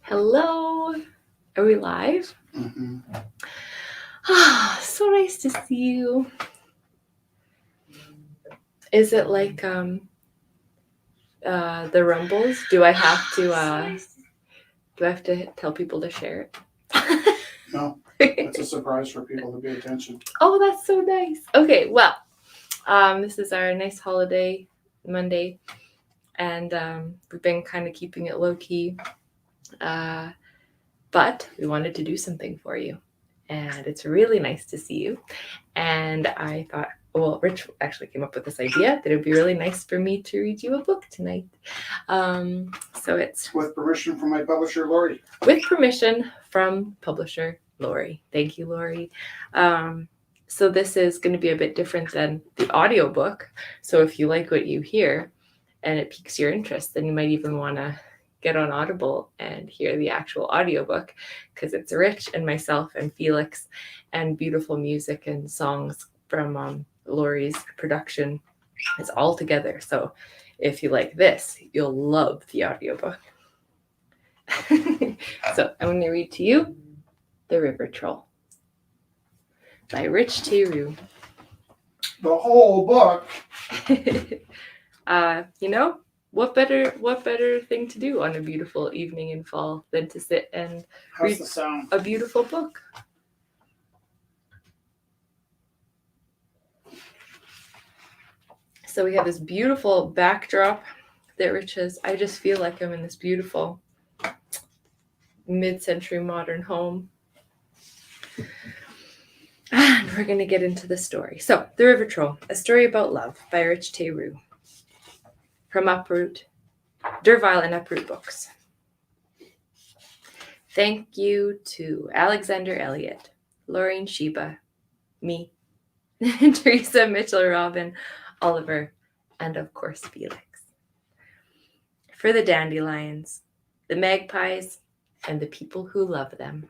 Hello. Are we live? Mm-hmm. So nice to see you. Is it like the Rumbles? Do I have to tell people to share it? No, it's a surprise for people to pay attention. Oh, that's so nice. Okay, well, this is our nice holiday Monday, and we've been kind of keeping it low key. But we wanted to do something for you, and it's really nice to see you. And I thought, well, Rich actually came up with this idea that it would be really nice for me to read you a book tonight. So it's With permission from my publisher, Lori. with permission from publisher Lori. Thank you, Lori. So this is going to be a bit different than the audiobook. So if you like what you hear and it piques your interest, then you might even want to get on Audible and hear the actual audiobook, because it's Rich and myself and Felix and beautiful music and songs from Lori's production. It's all together. So if you like this, you'll love the audiobook. So I'm going to read to you The River Troll by Rich Theroux. The whole book. What better thing to do on a beautiful evening in fall than to sit and How's read the sound? a beautiful book? So we have this beautiful backdrop that Rich has. I just feel like I'm in this beautiful mid-century modern home. And we're going to get into the story. So, The River Troll, a story about love by Rich Theroux. From Uproot, Dervile and Uproot Books. Thank you to Alexander Elliott, Lorraine Sheba, me, Teresa Mitchell Robin, Oliver, and of course Felix. For the dandelions, the magpies, and the people who love them.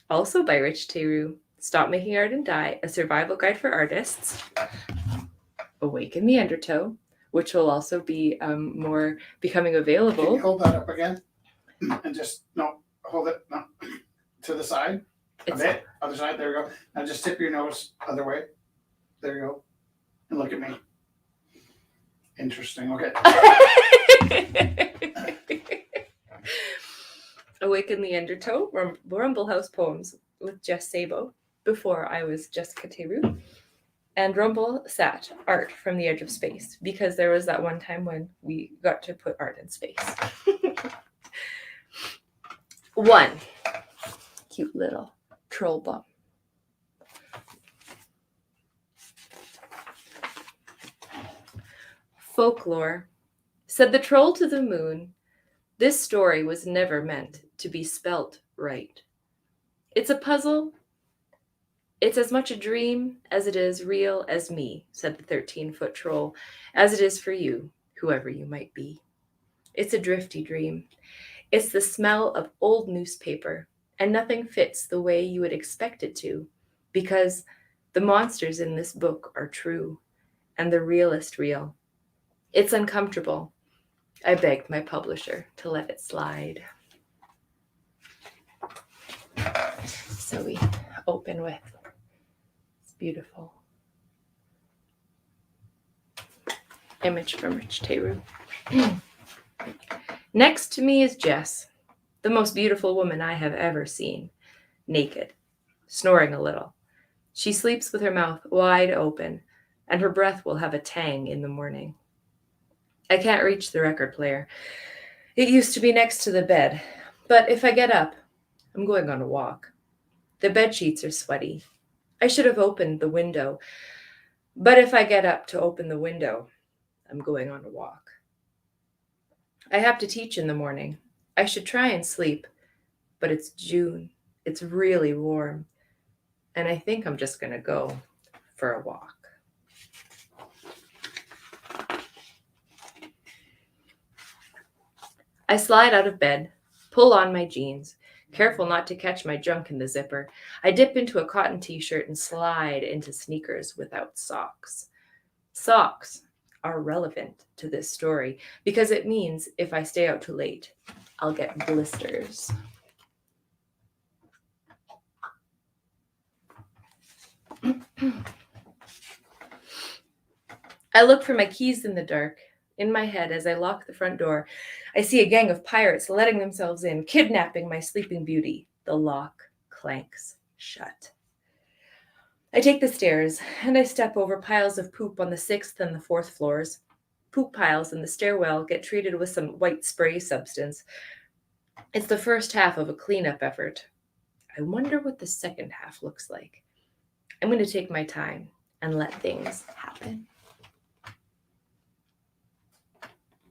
Also by Rich Theroux, Stop Making Art and Die, a survival guide for artists. Awaken the Undertow, which will also be more becoming available. Can you hold that up again? And just, hold it to the side. A bit. Other side. There we go. Now just tip your nose other way. There you go. And look at me. Interesting. Okay. Awaken the Undertow, Rumble House Poems with Jess Sabo, before I was Jessica Theroux. And Rumble sat art from the edge of space, because there was that one time when we got to put art in space. One cute little troll bum. Folklore. Said the troll to the moon, this story was never meant to be spelt right. It's a puzzle. It's as much a dream as it is real as me, said the 13-foot troll, as it is for you, whoever you might be. It's a drifty dream. It's the smell of old newspaper, and nothing fits the way you would expect it to, because the monsters in this book are true, and the realest real. It's uncomfortable. I begged my publisher to let it slide. So we open with this beautiful image from Rich Theroux. Next to me is Jess, the most beautiful woman I have ever seen, naked, snoring a little. She sleeps with her mouth wide open, and her breath will have a tang in the morning. I can't reach the record player. It used to be next to the bed, but if I get up, I'm going on a walk. The bed sheets are sweaty. I should have opened the window, but if I get up to open the window, I'm going on a walk. I have to teach in the morning. I should try and sleep, but it's June. It's really warm, and I think I'm just going to go for a walk. I slide out of bed, pull on my jeans, careful not to catch my junk in the zipper. I dip into a cotton t-shirt and slide into sneakers without socks. Socks are relevant to this story because it means if I stay out too late, I'll get blisters. I look for my keys in the dark. In my head, as I lock the front door, I see a gang of pirates letting themselves in, kidnapping my sleeping beauty. The lock clanks shut. I take the stairs, and I step over piles of poop on the 6th and the 4th floors. Poop piles in the stairwell get treated with some white spray substance. It's the first half of a cleanup effort. I wonder what the second half looks like. I'm going to take my time and let things happen.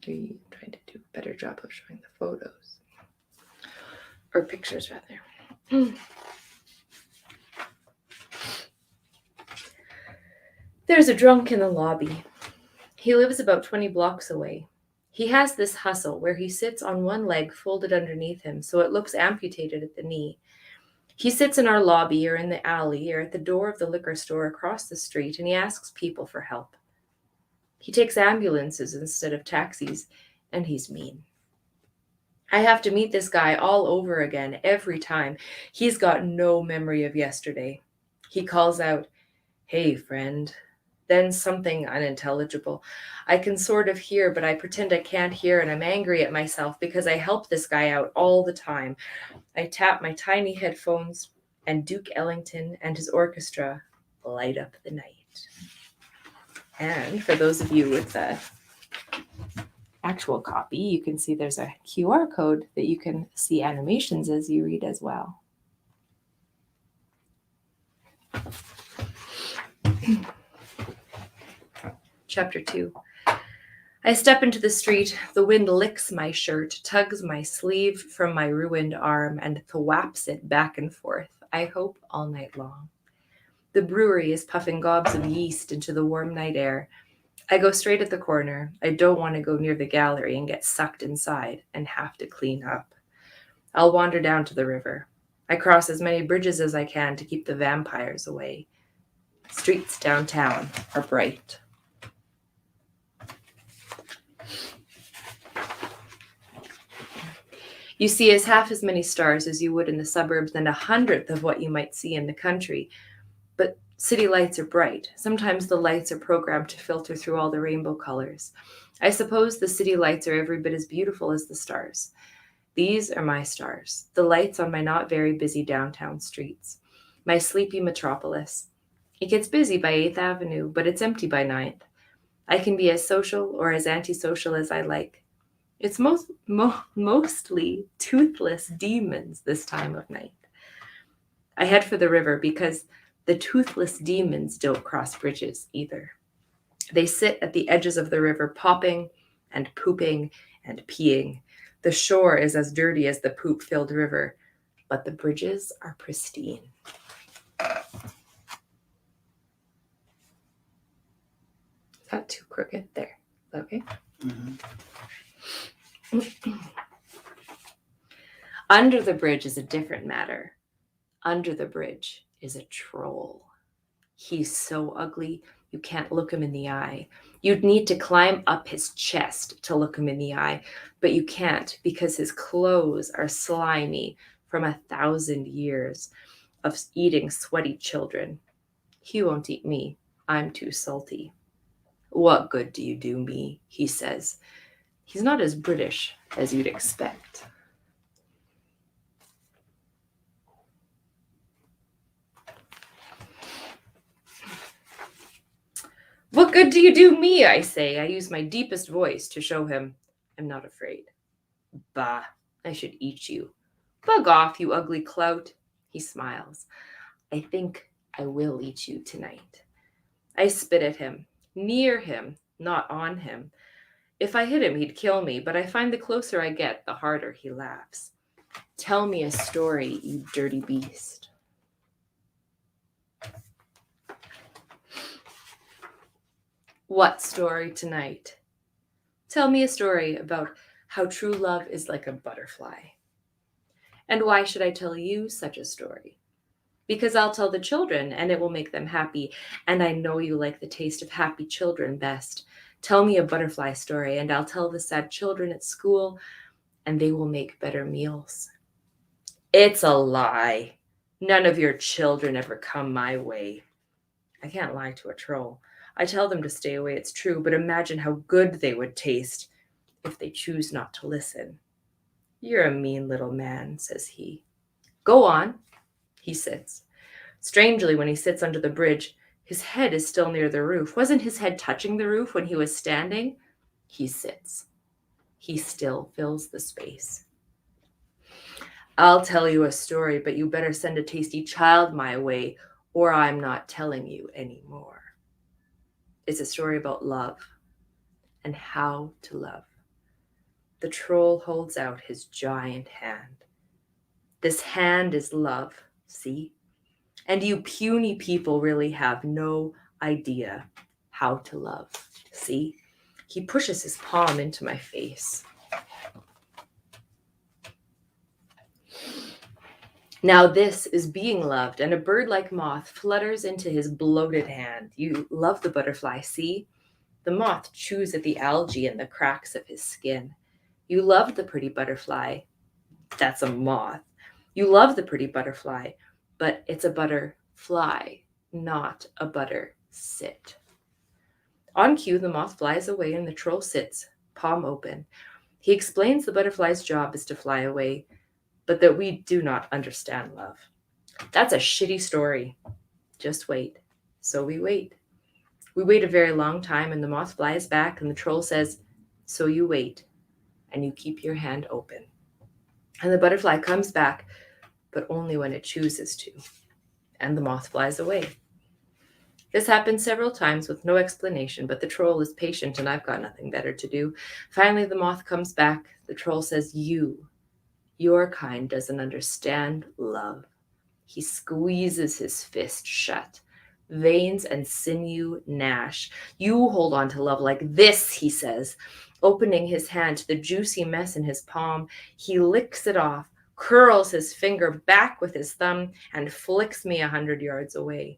Are you trying to do a better job of showing the photos? Or pictures, rather. There's a drunk in the lobby. He lives about 20 blocks away. He has this hustle where he sits on one leg folded underneath him so it looks amputated at the knee. He sits in our lobby or in the alley or at the door of the liquor store across the street and he asks people for help. He takes ambulances instead of taxis, and he's mean. I have to meet this guy all over again every time. He's got no memory of yesterday. He calls out, "Hey, friend." Then something unintelligible. I can sort of hear, but I pretend I can't hear, and I'm angry at myself because I help this guy out all the time. I tap my tiny headphones, and Duke Ellington and his orchestra light up the night. And for those of you with the actual copy, you can see there's a QR code that you can see animations as you read as well. Chapter 2. I step into the street. The wind licks my shirt, tugs my sleeve from my ruined arm, and thwaps it back and forth, I hope all night long. The brewery is puffing gobs of yeast into the warm night air. I go straight at the corner. I don't want to go near the gallery and get sucked inside and have to clean up. I'll wander down to the river. I cross as many bridges as I can to keep the vampires away. Streets downtown are bright. You see half as many stars as you would in the suburbs and 1/100th of what you might see in the country. But city lights are bright. Sometimes the lights are programmed to filter through all the rainbow colors. I suppose the city lights are every bit as beautiful as the stars. These are my stars, the lights on my not very busy downtown streets, my sleepy metropolis. It gets busy by 8th Avenue, but it's empty by 9th. I can be as social or as antisocial as I like. It's mostly toothless demons this time of night. I head for the river because the toothless demons don't cross bridges either. They sit at the edges of the river, popping and pooping and peeing. The shore is as dirty as the poop-filled river, but the bridges are pristine. Is that too crooked? There. Okay. Mm-hmm. Under the bridge is a different matter. Under the bridge is a troll. He's so ugly, you can't look him in the eye. You'd need to climb up his chest to look him in the eye, but you can't because his clothes are slimy from 1,000 years of eating sweaty children. He won't eat me. I'm too salty. "What good do you do me?" he says. He's not as British as you'd expect. "What good do you do me?" I say. I use my deepest voice to show him I'm not afraid. "Bah, I should eat you." "Bug off, you ugly clout." He smiles. "I think I will eat you tonight." I spit at him, near him, not on him. If I hit him, he'd kill me, but I find the closer I get, the harder he laughs. "Tell me a story, you dirty beast." "What story tonight?" "Tell me a story about how true love is like a butterfly." "And why should I tell you such a story?" "Because I'll tell the children and it will make them happy, and I know you like the taste of happy children best. Tell me a butterfly story, and I'll tell the sad children at school, and they will make better meals. It's a lie. None of your children ever come my way. I can't lie to a troll. I tell them to stay away, it's true, but imagine how good they would taste if they choose not to listen. You're a mean little man, says he. Go on. He sits. Strangely, when he sits under the bridge, his head is still near the roof. Wasn't his head touching the roof when he was standing? He sits. He still fills the space. I'll tell you a story, but you better send a tasty child my way, or I'm not telling you anymore. It's a story about love and how to love. The troll holds out his giant hand. This hand is love, see? And you puny people really have no idea how to love, see? He pushes his palm into my face. Now this is being loved, and a bird-like moth flutters into his bloated hand. You love the butterfly, see? The moth chews at the algae in the cracks of his skin. You love the pretty butterfly. That's a moth. You love the pretty butterfly, but it's a butterfly, not a butter sit. On cue, the moth flies away and the troll sits, palm open. He explains the butterfly's job is to fly away, but that we do not understand love. That's a shitty story. Just wait. So we wait. We wait a very long time, and the moth flies back, and the troll says, so you wait, and you keep your hand open. And the butterfly comes back, but only when it chooses to. And the moth flies away. This happens several times with no explanation, but the troll is patient, and I've got nothing better to do. Finally, the moth comes back. The troll says, your kind doesn't understand love. He squeezes his fist shut. Veins and sinew gnash. You hold on to love like this, he says. Opening his hand to the juicy mess in his palm, he licks it off, curls his finger back with his thumb, and flicks me 100 yards away.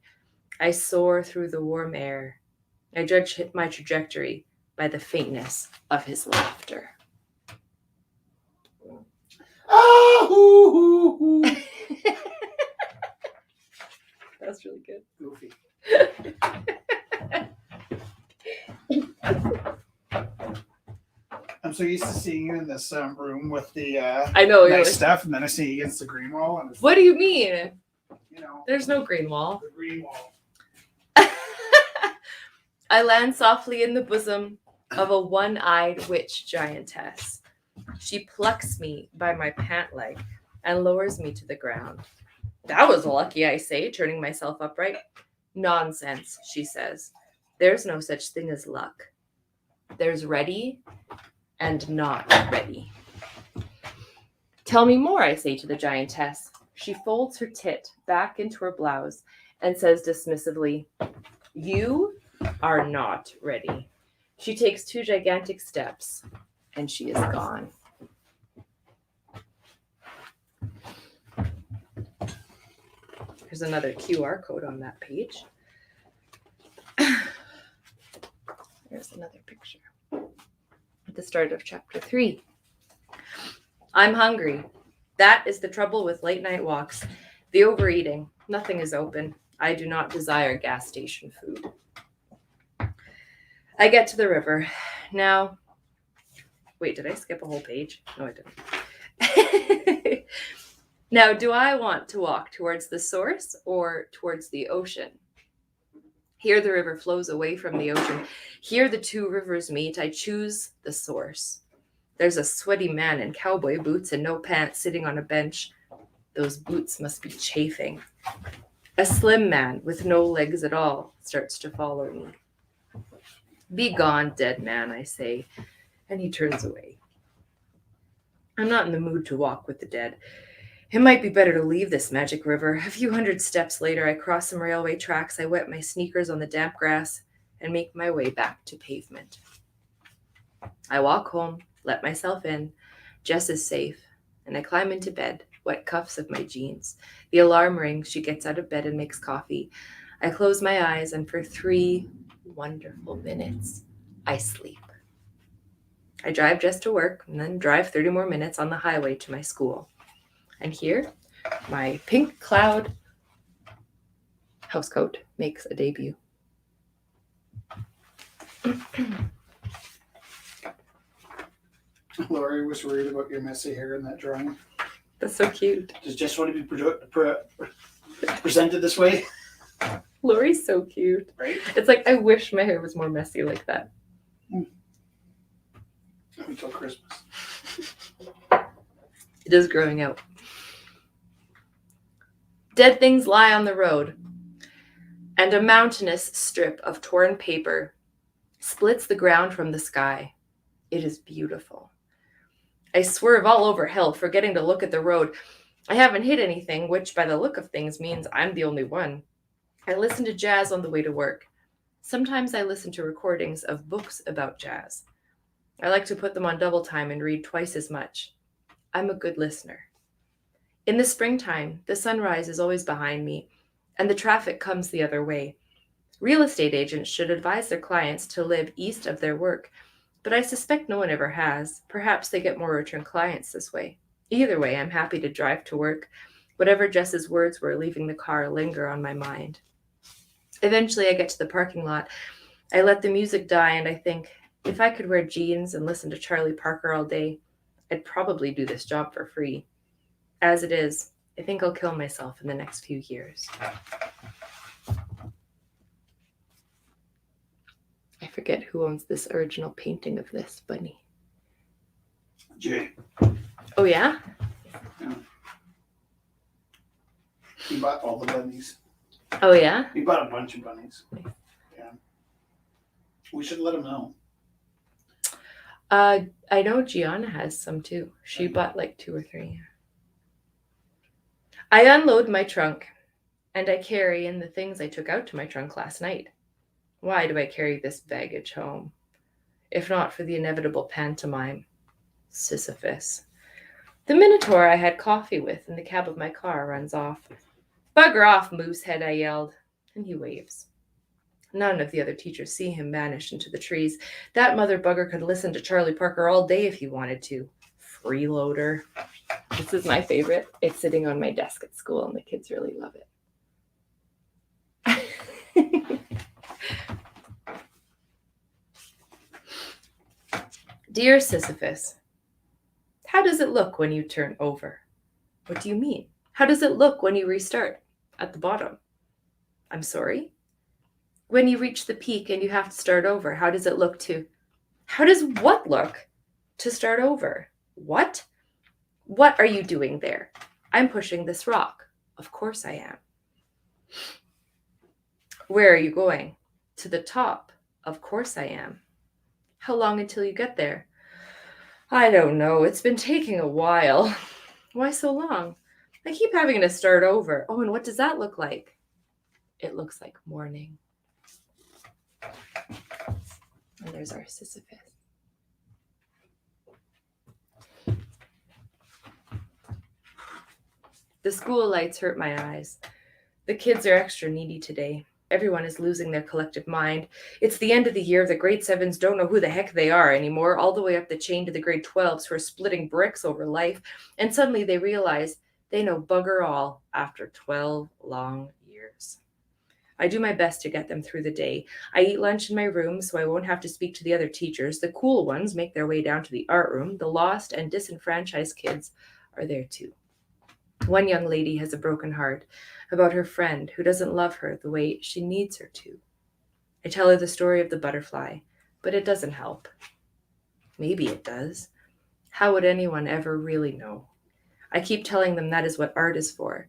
I soar through the warm air. I judge my trajectory by the faintness of his laughter. Ah, hoo, hoo, hoo. That's really good. Goofy. I'm so used to seeing you in this room with the I know, nice stuff, and then I see you against the green wall. And it's what do you mean? You know, There's no green wall. the green wall. I land softly in the bosom of a one-eyed witch giantess. She plucks me by my pant leg and lowers me to the ground. That was lucky, I say, turning myself upright. Nonsense, she says. There's no such thing as luck. There's ready and not ready. Tell me more, I say to the giantess. She folds her tit back into her blouse and says dismissively, you are not ready. She takes 2 gigantic steps and she is gone. There's another QR code on that page. There's another picture at the start of chapter 3. I'm hungry. That is the trouble with late night walks. The overeating. Nothing is open. I do not desire gas station food. I get to the river. Now, wait, did I skip a whole page? No, I didn't. Now, do I want to walk towards the source or towards the ocean? Here the river flows away from the ocean. Here the 2 rivers meet. I choose the source. There's a sweaty man in cowboy boots and no pants sitting on a bench. Those boots must be chafing. A slim man with no legs at all starts to follow me. Be gone, dead man, I say, and he turns away. I'm not in the mood to walk with the dead. It might be better to leave this magic river. A few hundred steps later, I cross some railway tracks. I wet my sneakers on the damp grass and make my way back to pavement. I walk home, let myself in. Jess is safe, and I climb into bed, wet cuffs of my jeans. The alarm rings. She gets out of bed and makes coffee. I close my eyes, and for 3 wonderful minutes, I sleep. I drive Jess to work and then drive 30 more minutes on the highway to my school. And here, my pink cloud housecoat makes a debut. Lori was worried about your messy hair in that drawing. That's so cute. Does Jess want to be presented this way? Lori's so cute. Right? It's like, I wish my hair was more messy like that. Until Christmas. It is growing out. Dead things lie on the road, and a mountainous strip of torn paper splits the ground from the sky. It is beautiful. I swerve all over hell, forgetting to look at the road. I haven't hit anything, which by the look of things means I'm the only one. I listen to jazz on the way to work. Sometimes I listen to recordings of books about jazz. I like to put them on double time and read twice as much. I'm a good listener. In the springtime, the sunrise is always behind me, and the traffic comes the other way. Real estate agents should advise their clients to live east of their work, but I suspect no one ever has. Perhaps they get more return clients this way. Either way, I'm happy to drive to work. Whatever Jess's words were leaving the car linger on my mind. Eventually, I get to the parking lot. I let the music die, and I think, if I could wear jeans and listen to Charlie Parker all day, I'd probably do this job for free. As it is, I think I'll kill myself in the next few years. I forget who owns this original painting of this bunny. Jay. Oh, yeah? Yeah. He bought all the bunnies. Oh, yeah? He bought a bunch of bunnies. Yeah. We should let him know. I know Gianna has some too. She bought like 2 or 3. I unload my trunk, and I carry in the things I took out to my trunk last night. Why do I carry this baggage home? If not for the inevitable pantomime. Sisyphus. The Minotaur I had coffee with in the cab of my car runs off. Bugger off, Moosehead, I yelled, and he waves. None of the other teachers see him vanish into the trees. That mother bugger could listen to Charlie Parker all day if he wanted to. Freeloader. This is my favorite. It's sitting on my desk at school, and the kids really love it. Dear Sisyphus, how does it look when you turn over? What do you mean? How does it look when you restart? At the bottom. I'm sorry? When you reach the peak and you have to start over, how does it look to... How does what look? To start over. What? What are you doing there? I'm pushing this rock. Of course I am. Where are you going? To the top. Of course I am. How long until you get there? I don't know. It's been taking a while. Why so long? I keep having to start over. Oh, and what does that look like? It looks like morning. And there's our Sisyphus. The school lights hurt my eyes. The kids are extra needy today. Everyone is losing their collective mind. It's the end of the year. The grade 7s don't know who the heck they are anymore, all the way up the chain to the grade 12s who are splitting bricks over life. And suddenly they realize they know bugger all after 12 long years. I do my best to get them through the day. I eat lunch in my room so I won't have to speak to the other teachers. The cool ones make their way down to the art room. The lost and disenfranchised kids are there too. One young lady has a broken heart about her friend who doesn't love her the way she needs her to. I tell her the story of the butterfly, but it doesn't help. Maybe it does. How would anyone ever really know? I keep telling them that is what art is for.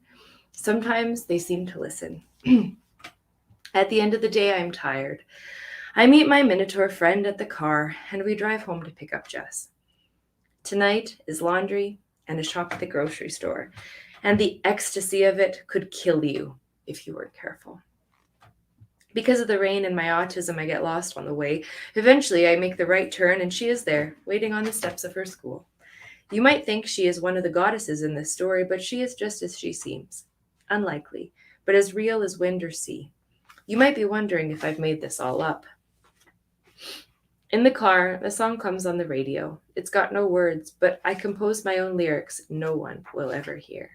Sometimes they seem to listen. At the end of the day, I'm tired. I meet my Minotaur friend at the car, and we drive home to pick up Jess. Tonight is laundry and a shop at the grocery store, and the ecstasy of it could kill you if you weren't careful. Because of the rain and my autism, I get lost on the way. Eventually, I make the right turn, and she is there, waiting on the steps of her school. You might think she is one of the goddesses in this story, but she is just as she seems. Unlikely, but as real as wind or sea. You might be wondering if I've made this all up. In the car, a song comes on the radio. It's got no words, but I compose my own lyrics no one will ever hear.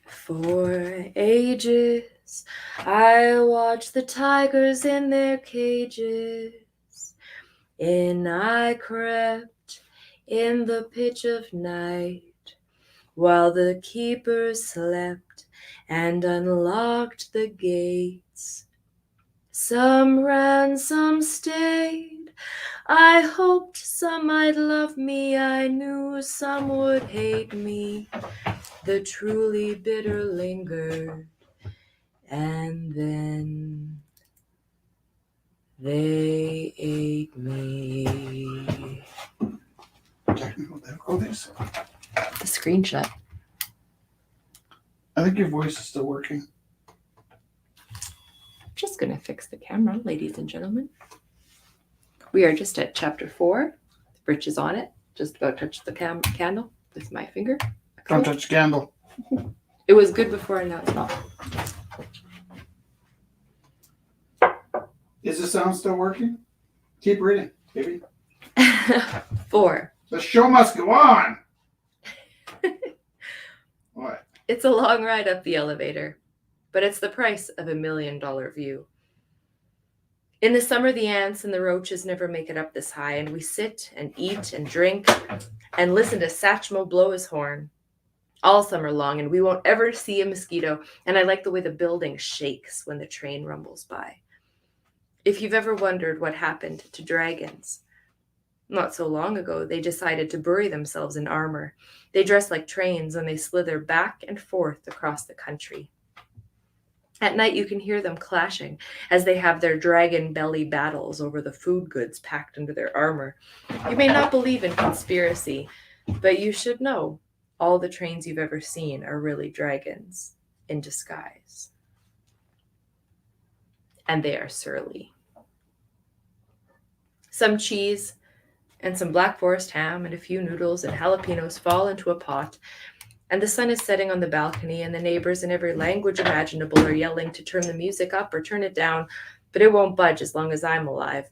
For ages, I watched the tigers in their cages. In I crept in the pitch of night, while the keepers slept and unlocked the gates. Some ran, some stayed. I hoped some might love me. I knew some would hate me. The truly bitter lingered, and then they ate me. Technical difficulties. The screenshot. I think your voice is still working. Just gonna fix the camera, ladies and gentlemen. We are just at chapter 4. The bridge is on it. Just about touched the candle with my finger. Don't touch the candle. It was good before and now it's not. Is the sound still working? Keep reading, baby. 4. The show must go on. What? It's a long ride up the elevator, but it's the price of $1 million view. In the summer, the ants and the roaches never make it up this high, and we sit and eat and drink and listen to Satchmo blow his horn all summer long, and we won't ever see a mosquito, and I like the way the building shakes when the train rumbles by. If you've ever wondered what happened to dragons, not so long ago, they decided to bury themselves in armor. They dress like trains and they slither back and forth across the country. At night, you can hear them clashing as they have their dragon belly battles over the food goods packed under their armor. You may not believe in conspiracy, but you should know all the trains you've ever seen are really dragons in disguise. And they are surly. Some cheese and some Black Forest ham and a few noodles and jalapenos fall into a pot, and the sun is setting on the balcony, and the neighbors in every language imaginable are yelling to turn the music up or turn it down, but it won't budge as long as I'm alive.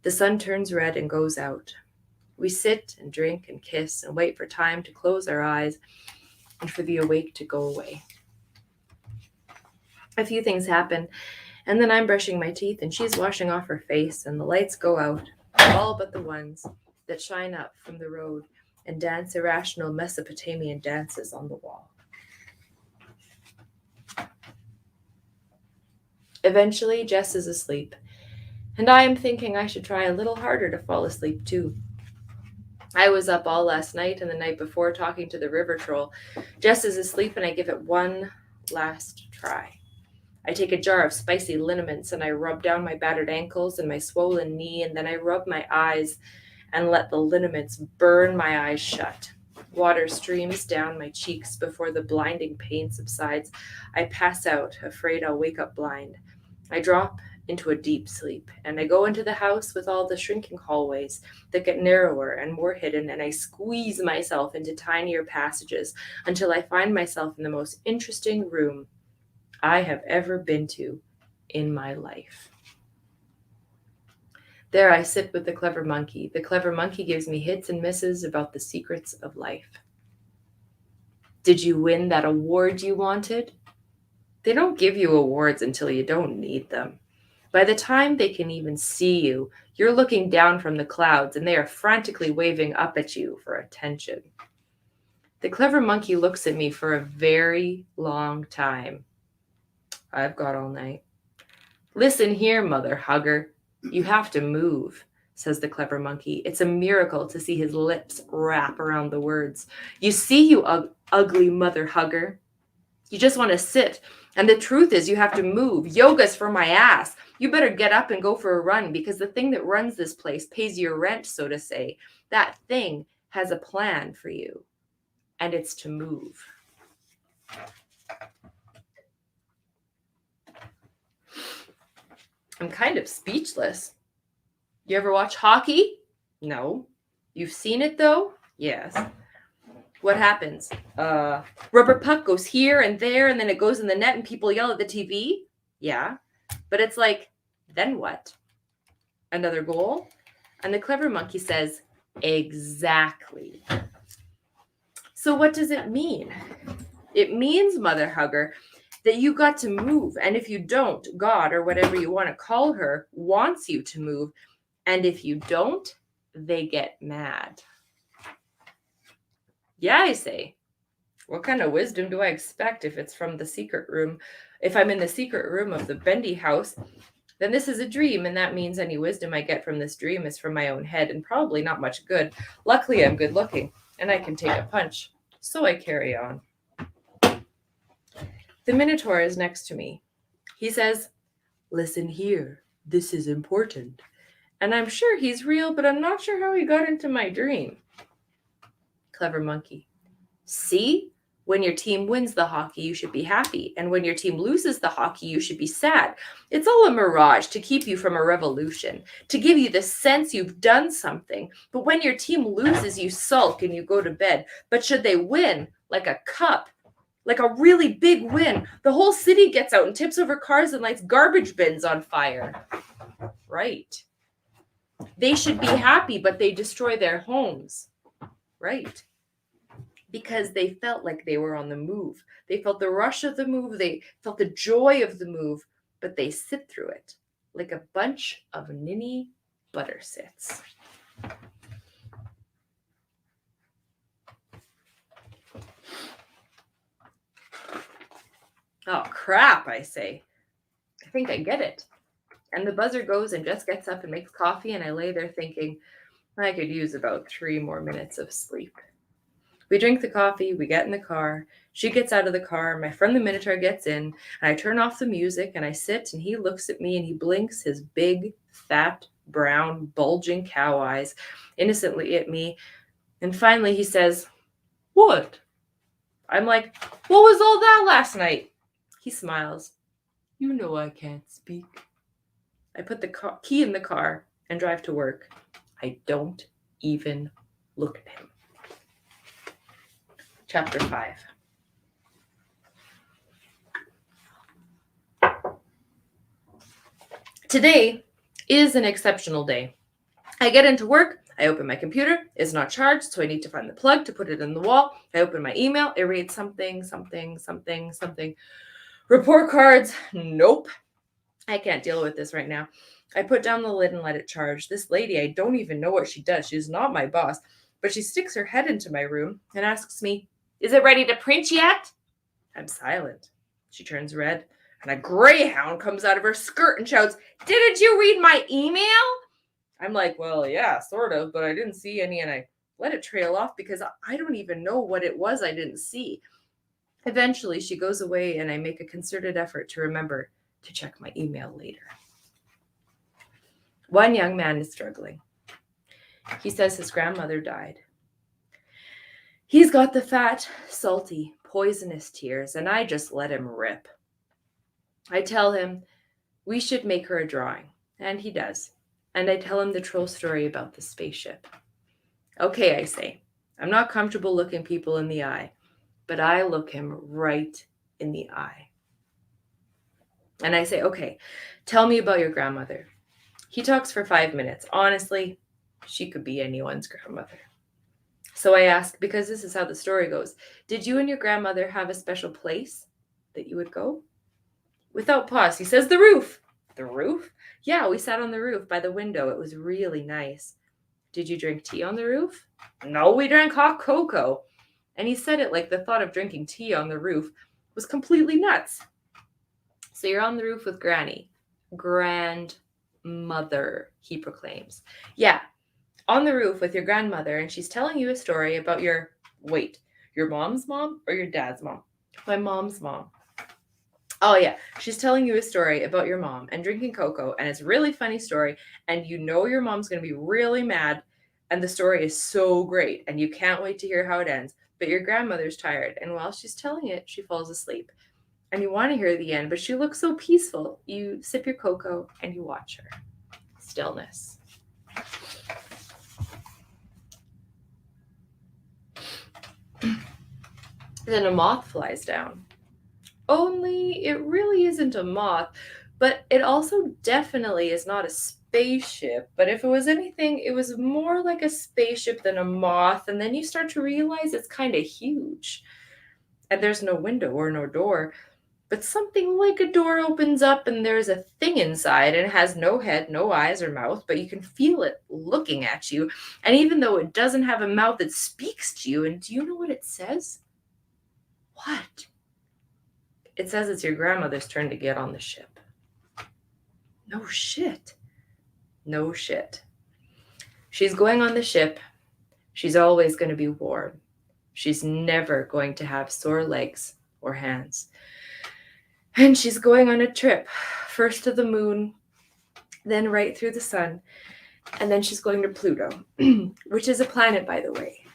The sun turns red and goes out. We sit and drink and kiss and wait for time to close our eyes and for the awake to go away. A few things happen, and then I'm brushing my teeth and she's washing off her face, and the lights go out, all but the ones that shine up from the road and dance irrational Mesopotamian dances on the wall. Eventually, Jess is asleep, and I am thinking I should try a little harder to fall asleep too. I was up all last night and the night before talking to the river troll. Jess is asleep and I give it one last try. I take a jar of spicy liniments and I rub down my battered ankles and my swollen knee, and then I rub my eyes and let the liniments burn my eyes shut. Water streams down my cheeks before the blinding pain subsides. I pass out, afraid I'll wake up blind. I drop into a deep sleep, and I go into the house with all the shrinking hallways that get narrower and more hidden, and I squeeze myself into tinier passages until I find myself in the most interesting room I have ever been to in my life. There I sit with the clever monkey. The clever monkey gives me hits and misses about the secrets of life. Did you win that award you wanted? They don't give you awards until you don't need them. By the time they can even see you, you're looking down from the clouds and they are frantically waving up at you for attention. The clever monkey looks at me for a very long time. I've got all night. Listen here, mother hugger. You have to move, says the clever monkey. It's a miracle to see his lips wrap around the words. You see, you ugly mother hugger. You just want to sit. And the truth is you have to move. Yoga's for my ass. You better get up and go for a run, because the thing that runs this place pays your rent, so to say. That thing has a plan for you, and it's to move. I'm kind of speechless. You ever watch hockey? No. You've seen it though? Yes. What happens? Rubber puck goes here and there, and then it goes in the net and people yell at the TV? Yeah, but it's like, then what? Another goal? And the clever monkey says, exactly. So what does it mean? It means, Mother Hugger, that you got to move. And if you don't, God, or whatever you want to call her, wants you to move. And if you don't, they get mad. Yeah, I say. What kind of wisdom do I expect if it's from the secret room? If I'm in the secret room of the Bendy house, then this is a dream, and that means any wisdom I get from this dream is from my own head, and probably not much good. Luckily, I'm good looking, and I can take a punch. So I carry on. The Minotaur is next to me. He says, listen here, this is important. And I'm sure he's real, but I'm not sure how he got into my dream. Clever monkey. See? When your team wins the hockey, you should be happy. And when your team loses the hockey, you should be sad. It's all a mirage to keep you from a revolution, to give you the sense you've done something. But when your team loses, you sulk and you go to bed. But should they win, like a cup, like a really big win, the whole city gets out and tips over cars and lights garbage bins on fire. Right. They should be happy, but they destroy their homes. Right. Because they felt like they were on the move. They felt the rush of the move. They felt the joy of the move, but they sit through it like a bunch of ninny buttersits. Oh, crap, I say. I think I get it. And the buzzer goes and Jess gets up and makes coffee, and I lay there thinking, I could use about 3 more minutes of sleep. We drink the coffee, we get in the car, she gets out of the car, my friend the Minotaur gets in, and I turn off the music, and I sit, and he looks at me, and he blinks his big, fat, brown, bulging cow eyes innocently at me, and finally he says, what? I'm like, what was all that last night? He smiles. You know I can't speak. I put the key in the car and drive to work. I don't even look at him. Chapter 5. Today is an exceptional day. I get into work, I open my computer, it's not charged, so I need to find the plug to put it in the wall. I open my email, it reads something. Report cards, nope. I can't deal with this right now. I put down the lid and let it charge. This lady, I don't even know what she does. She's not my boss, but she sticks her head into my room and asks me, is it ready to print yet? I'm silent. She turns red, and a greyhound comes out of her skirt and shouts, didn't you read my email? I'm like, well, yeah, sort of, but I didn't see any, and I let it trail off because I don't even know what it was I didn't see. Eventually, she goes away, and I make a concerted effort to remember to check my email later. One young man is struggling. He says his grandmother died. He's got the fat, salty, poisonous tears, and I just let him rip. I tell him we should make her a drawing, and he does. And I tell him the troll story about the spaceship. Okay, I say, I'm not comfortable looking people in the eye, but I look him right in the eye. And I say, okay, tell me about your grandmother. He talks for 5 minutes. Honestly, she could be anyone's grandmother. So I ask, because this is how the story goes, did you and your grandmother have a special place that you would go? Without pause, he says, the roof. The roof? Yeah, we sat on the roof by the window. It was really nice. Did you drink tea on the roof? No, we drank hot cocoa. And he said it like the thought of drinking tea on the roof was completely nuts. So you're on the roof with Granny. Grandmother, he proclaims. Yeah, on the roof with your grandmother, and she's telling you a story about your mom's mom or your dad's mom? My mom's mom. Oh yeah, she's telling you a story about your mom and drinking cocoa, and it's a really funny story, and you know your mom's going to be really mad, and the story is so great, and you can't wait to hear how it ends, but your grandmother's tired, and while she's telling it, she falls asleep. And you want to hear the end, but she looks so peaceful. You sip your cocoa and you watch her. Stillness. Then a moth flies down. Only it really isn't a moth, but it also definitely is not a spaceship. But if it was anything, it was more like a spaceship than a moth, and then you start to realize it's kind of huge. And there's no window or no door, but something like a door opens up and there's a thing inside and it has no head, no eyes or mouth, but you can feel it looking at you. And even though it doesn't have a mouth, it speaks to you. And do you know what it says? What? It says it's your grandmother's turn to get on the ship. No shit. No shit. She's going on the ship. She's always going to be warm. She's never going to have sore legs or hands. And she's going on a trip, first to the moon, then right through the sun, and then she's going to Pluto, which is a planet, by the way.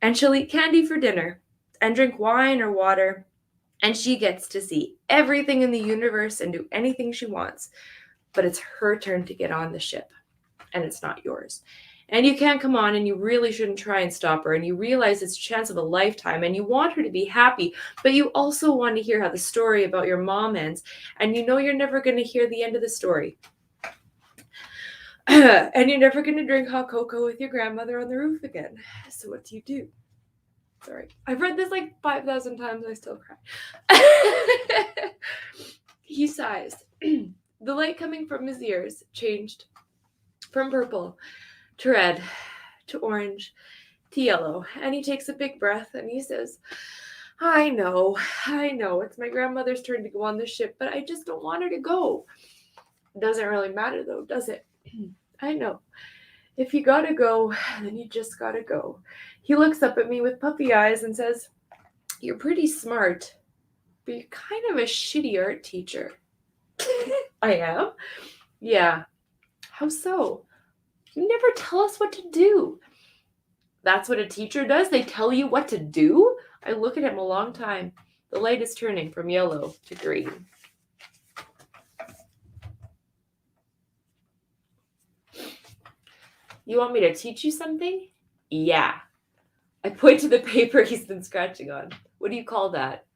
And she'll eat candy for dinner and drink wine or water, and she gets to see everything in the universe and do anything she wants. But it's her turn to get on the ship, and it's not yours. And you can't come on, and you really shouldn't try and stop her, and you realize it's a chance of a lifetime, and you want her to be happy, but you also want to hear how the story about your mom ends, and you know you're never going to hear the end of the story. And you're never going to drink hot cocoa with your grandmother on the roof again. So what do? Sorry. I've read this like 5,000 times, I still cry. He sighs. The light coming from his ears changed from purple to red, to orange, to yellow. And he takes a big breath and he says, I know, it's my grandmother's turn to go on the ship, but I just don't want her to go. It doesn't really matter though, does it? I know. If you gotta go, then you just gotta go. He looks up at me with puppy eyes and says, you're pretty smart, but you're kind of a shitty art teacher. I am? Yeah. How so? You never tell us what to do. That's what a teacher does? They tell you what to do? I look at him a long time. The light is turning from yellow to green. You want me to teach you something? Yeah. I point to the paper he's been scratching on. What do you call that?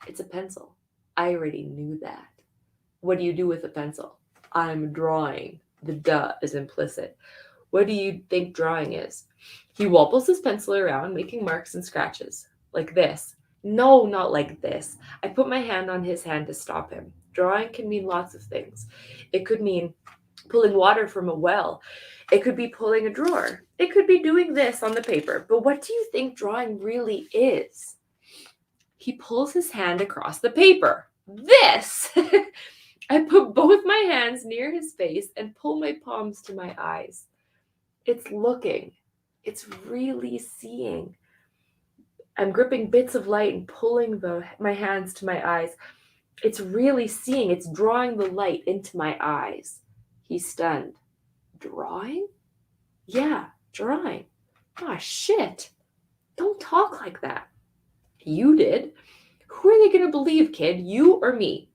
It's a pencil. I already knew that. What do you do with a pencil? I'm drawing. The duh is implicit. What do you think drawing is? He wobbles his pencil around, making marks and scratches. Like this. No, not like this. I put my hand on his hand to stop him. Drawing can mean lots of things. It could mean pulling water from a well. It could be pulling a drawer. It could be doing this on the paper. But what do you think drawing really is? He pulls his hand across the paper. This! I put both my hands near his face and pull my palms to my eyes. It's looking. It's really seeing. I'm gripping bits of light and pulling my hands to my eyes. It's really seeing. It's drawing the light into my eyes. He's stunned. Drawing? Yeah, drawing. Ah, shit. Don't talk like that. You did. Who are they going to believe, kid? You or me?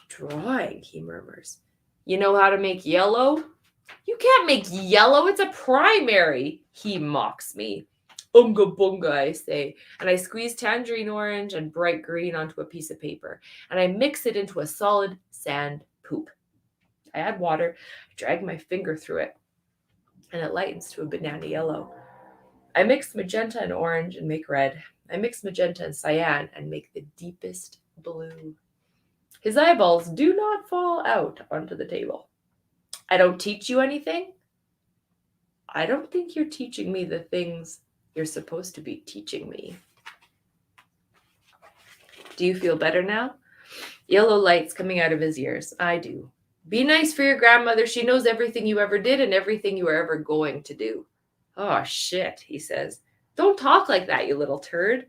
Drawing, he murmurs. You know how to make yellow? You can't make yellow. It's a primary. He mocks me. Unga bunga, I say, and I squeeze tangerine orange and bright green onto a piece of paper, and I mix it into a solid sand poop. I add water, I drag my finger through it, and it lightens to a banana yellow. I mix magenta and orange and make red. I mix magenta and cyan and make the deepest blue. His eyeballs do not fall out onto the table. I don't teach you anything? I don't think you're teaching me the things you're supposed to be teaching me. Do you feel better now? Yellow lights coming out of his ears. I do. Be nice for your grandmother. She knows everything you ever did and everything you are ever going to do. Oh, shit, he says. Don't talk like that, you little turd.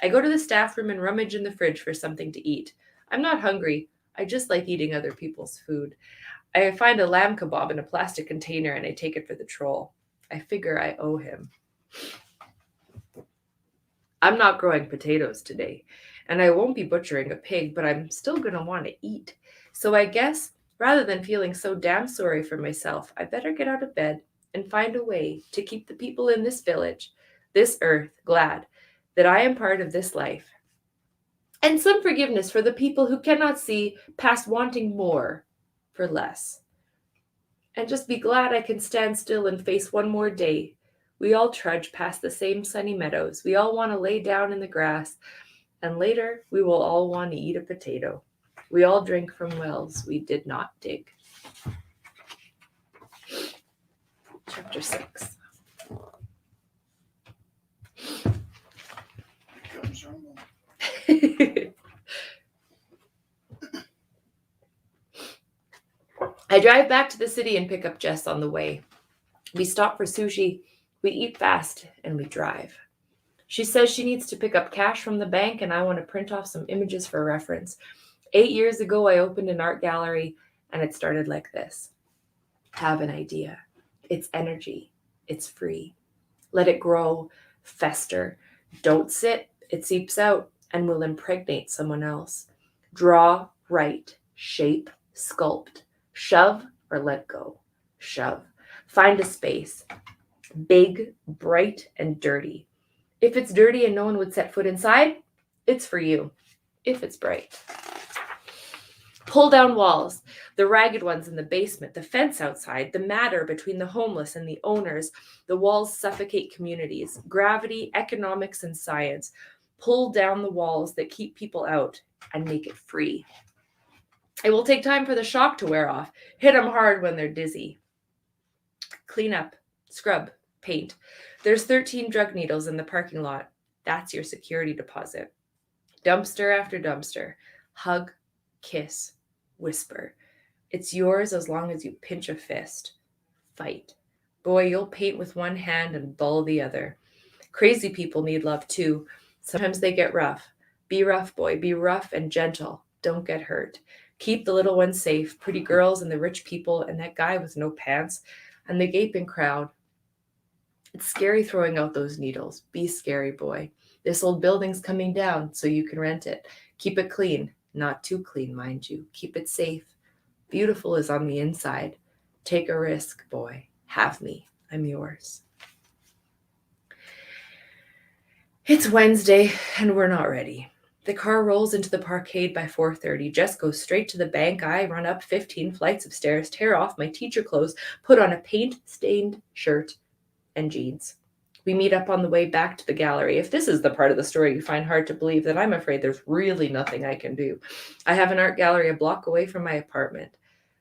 I go to the staff room and rummage in the fridge for something to eat. I'm not hungry. I just like eating other people's food. I find a lamb kebab in a plastic container and I take it for the troll. I figure I owe him. I'm not growing potatoes today, and I won't be butchering a pig, but I'm still going to want to eat. So I guess, rather than feeling so damn sorry for myself, I better get out of bed and find a way to keep the people in this village, this earth, glad that I am part of this life. and some forgiveness for the people who cannot see past wanting more for less. And just be glad I can stand still and face one more day. We all trudge past the same sunny meadows. We all want to lay down in the grass, and later we will all want to eat a potato. We all drink from wells we did not dig. Chapter 6. I drive back to the city and pick up Jess on the way. We stop for sushi, we eat fast, and we drive. She says she needs to pick up cash from the bank, and I want to print off some images for reference. 8 years ago, I opened an art gallery, and it started like this. Have an idea. It's energy. It's free. Let it grow, fester. Don't sit. It seeps out and will impregnate someone else. Draw, write, shape, sculpt. Shove or let go. Shove. Find a space. Big, bright, and dirty. If it's dirty and no one would set foot inside, it's for you. If it's bright. Pull down walls, the ragged ones in the basement, the fence outside, the matter between the homeless and the owners. The walls suffocate communities, gravity, economics, and science. Pull down the walls that keep people out and make it free. It will take time for the shock to wear off. Hit them hard when they're dizzy. Clean up, scrub, paint. There's 13 drug needles in the parking lot. That's your security deposit. Dumpster after dumpster. Hug, kiss, whisper. It's yours as long as you pinch a fist. Fight. Boy, you'll paint with one hand and dull the other. Crazy people need love too. Sometimes they get rough. Be rough, boy. Be rough and gentle. Don't get hurt. Keep the little ones safe. Pretty girls and the rich people and that guy with no pants and the gaping crowd. It's scary throwing out those needles. Be scary, boy. This old building's coming down, so you can rent it. Keep it clean. Not too clean, mind you. Keep it safe. Beautiful is on the inside. Take a risk, boy. Have me. I'm yours. It's Wednesday, and we're not ready. The car rolls into the parkade by 4:30. Jess goes straight to the bank. I run up 15 flights of stairs, tear off my teacher clothes, put on a paint-stained shirt and jeans. We meet up on the way back to the gallery. If this is the part of the story you find hard to believe, then I'm afraid there's really nothing I can do. I have an art gallery a block away from my apartment.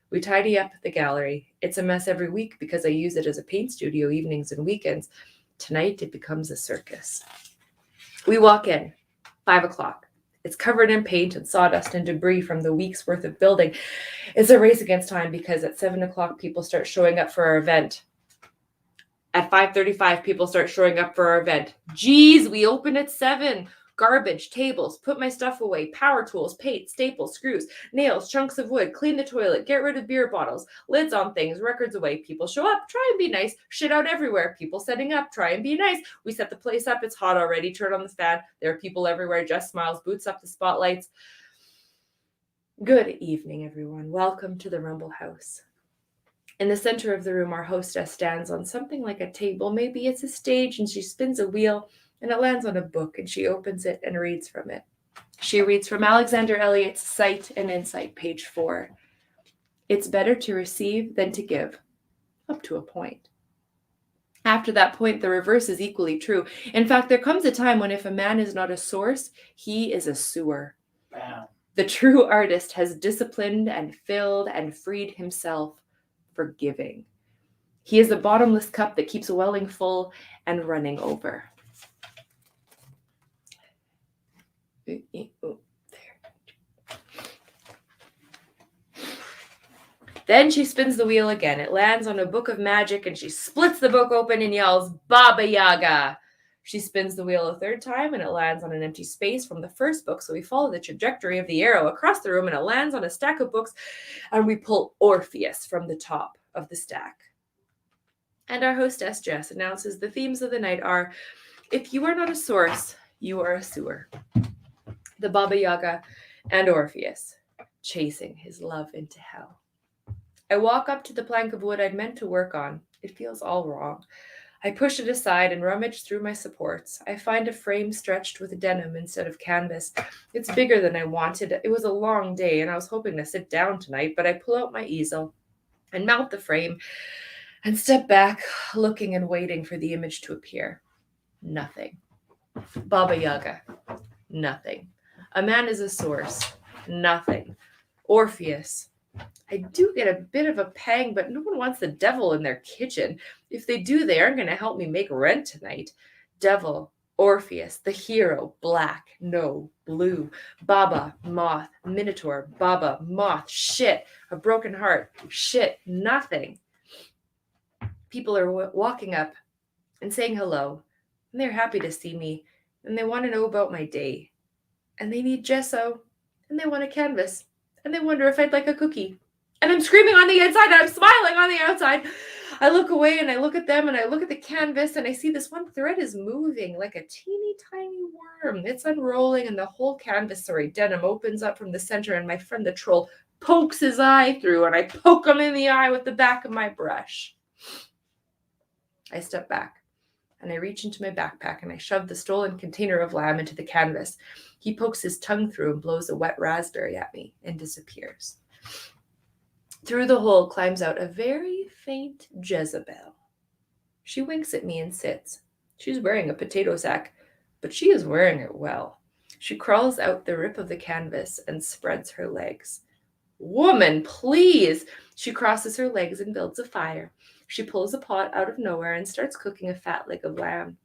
We tidy up the gallery. It's a mess every week because I use it as a paint studio evenings and weekends. Tonight it becomes a circus. We walk in, 5 o'clock. It's covered in paint and sawdust and debris from the week's worth of building. It's a race against time because at 7 o'clock people start showing up for our event. At 5:35, people start showing up for our event. Geez, we open at 7. Garbage, tables, put my stuff away, power tools, paint, staples, screws, nails, chunks of wood, clean the toilet, get rid of beer bottles, lids on things, records away. People show up, try and be nice, shit out everywhere. People setting up, try and be nice. We set the place up, it's hot already, turn on the fan. There are people everywhere, Jess smiles, boots up the spotlights. Good evening, everyone. Welcome to the Rumble House. In the center of the room, our hostess stands on something like a table. Maybe it's a stage, and she spins a wheel, and it lands on a book, and she opens it and reads from it. She reads from Alexander Eliot's Sight and Insight, page 4. It's better to receive than to give, up to a point. After that point, the reverse is equally true. In fact, there comes a time when if a man is not a source, he is a sewer. Wow. The true artist has disciplined and filled and freed himself for giving. He is a bottomless cup that keeps welling full and running over. Then she spins the wheel again. It lands on a book of magic and she splits the book open and yells, Baba Yaga. She spins the wheel a third time and it lands on an empty space from the first book. So we follow the trajectory of the arrow across the room and it lands on a stack of books and we pull Orpheus from the top of the stack. And our hostess, Jess, announces the themes of the night are, if you are not a source, you are a sewer. The Baba Yaga and Orpheus, chasing his love into hell. I walk up to the plank of wood I'd meant to work on. It feels all wrong. I push it aside and rummage through my supports. I find a frame stretched with denim instead of canvas. It's bigger than I wanted. It was a long day and I was hoping to sit down tonight, but I pull out my easel and mount the frame and step back, looking and waiting for the image to appear. Nothing. Baba Yaga. Nothing. A man is a source. Nothing. Orpheus. I do get a bit of a pang, but no one wants the devil in their kitchen. If they do, they aren't going to help me make rent tonight. Devil, Orpheus, the hero, black, no, blue, Baba, moth, Minotaur, Baba, moth, shit, a broken heart, shit, nothing. People are walking up and saying hello, and they're happy to see me, and they want to know about my day, and they need gesso, and they want a canvas, and they wonder if I'd like a cookie. And I'm screaming on the inside, and I'm smiling on the outside. I look away, and I look at them, and I look at the canvas, and I see this one thread is moving like a teeny tiny worm. It's unrolling, and the whole canvas, denim opens up from the center, and my friend the troll pokes his eye through, and I poke him in the eye with the back of my brush. I step back, and I reach into my backpack, and I shove the stolen container of lamb into the canvas. He pokes his tongue through and blows a wet raspberry at me and disappears. Through the hole climbs out a very faint Jezebel. She winks at me and sits. She's wearing a potato sack, but she is wearing it well. She crawls out the rip of the canvas and spreads her legs. Woman, please! She crosses her legs and builds a fire. She pulls a pot out of nowhere and starts cooking a fat leg of lamb.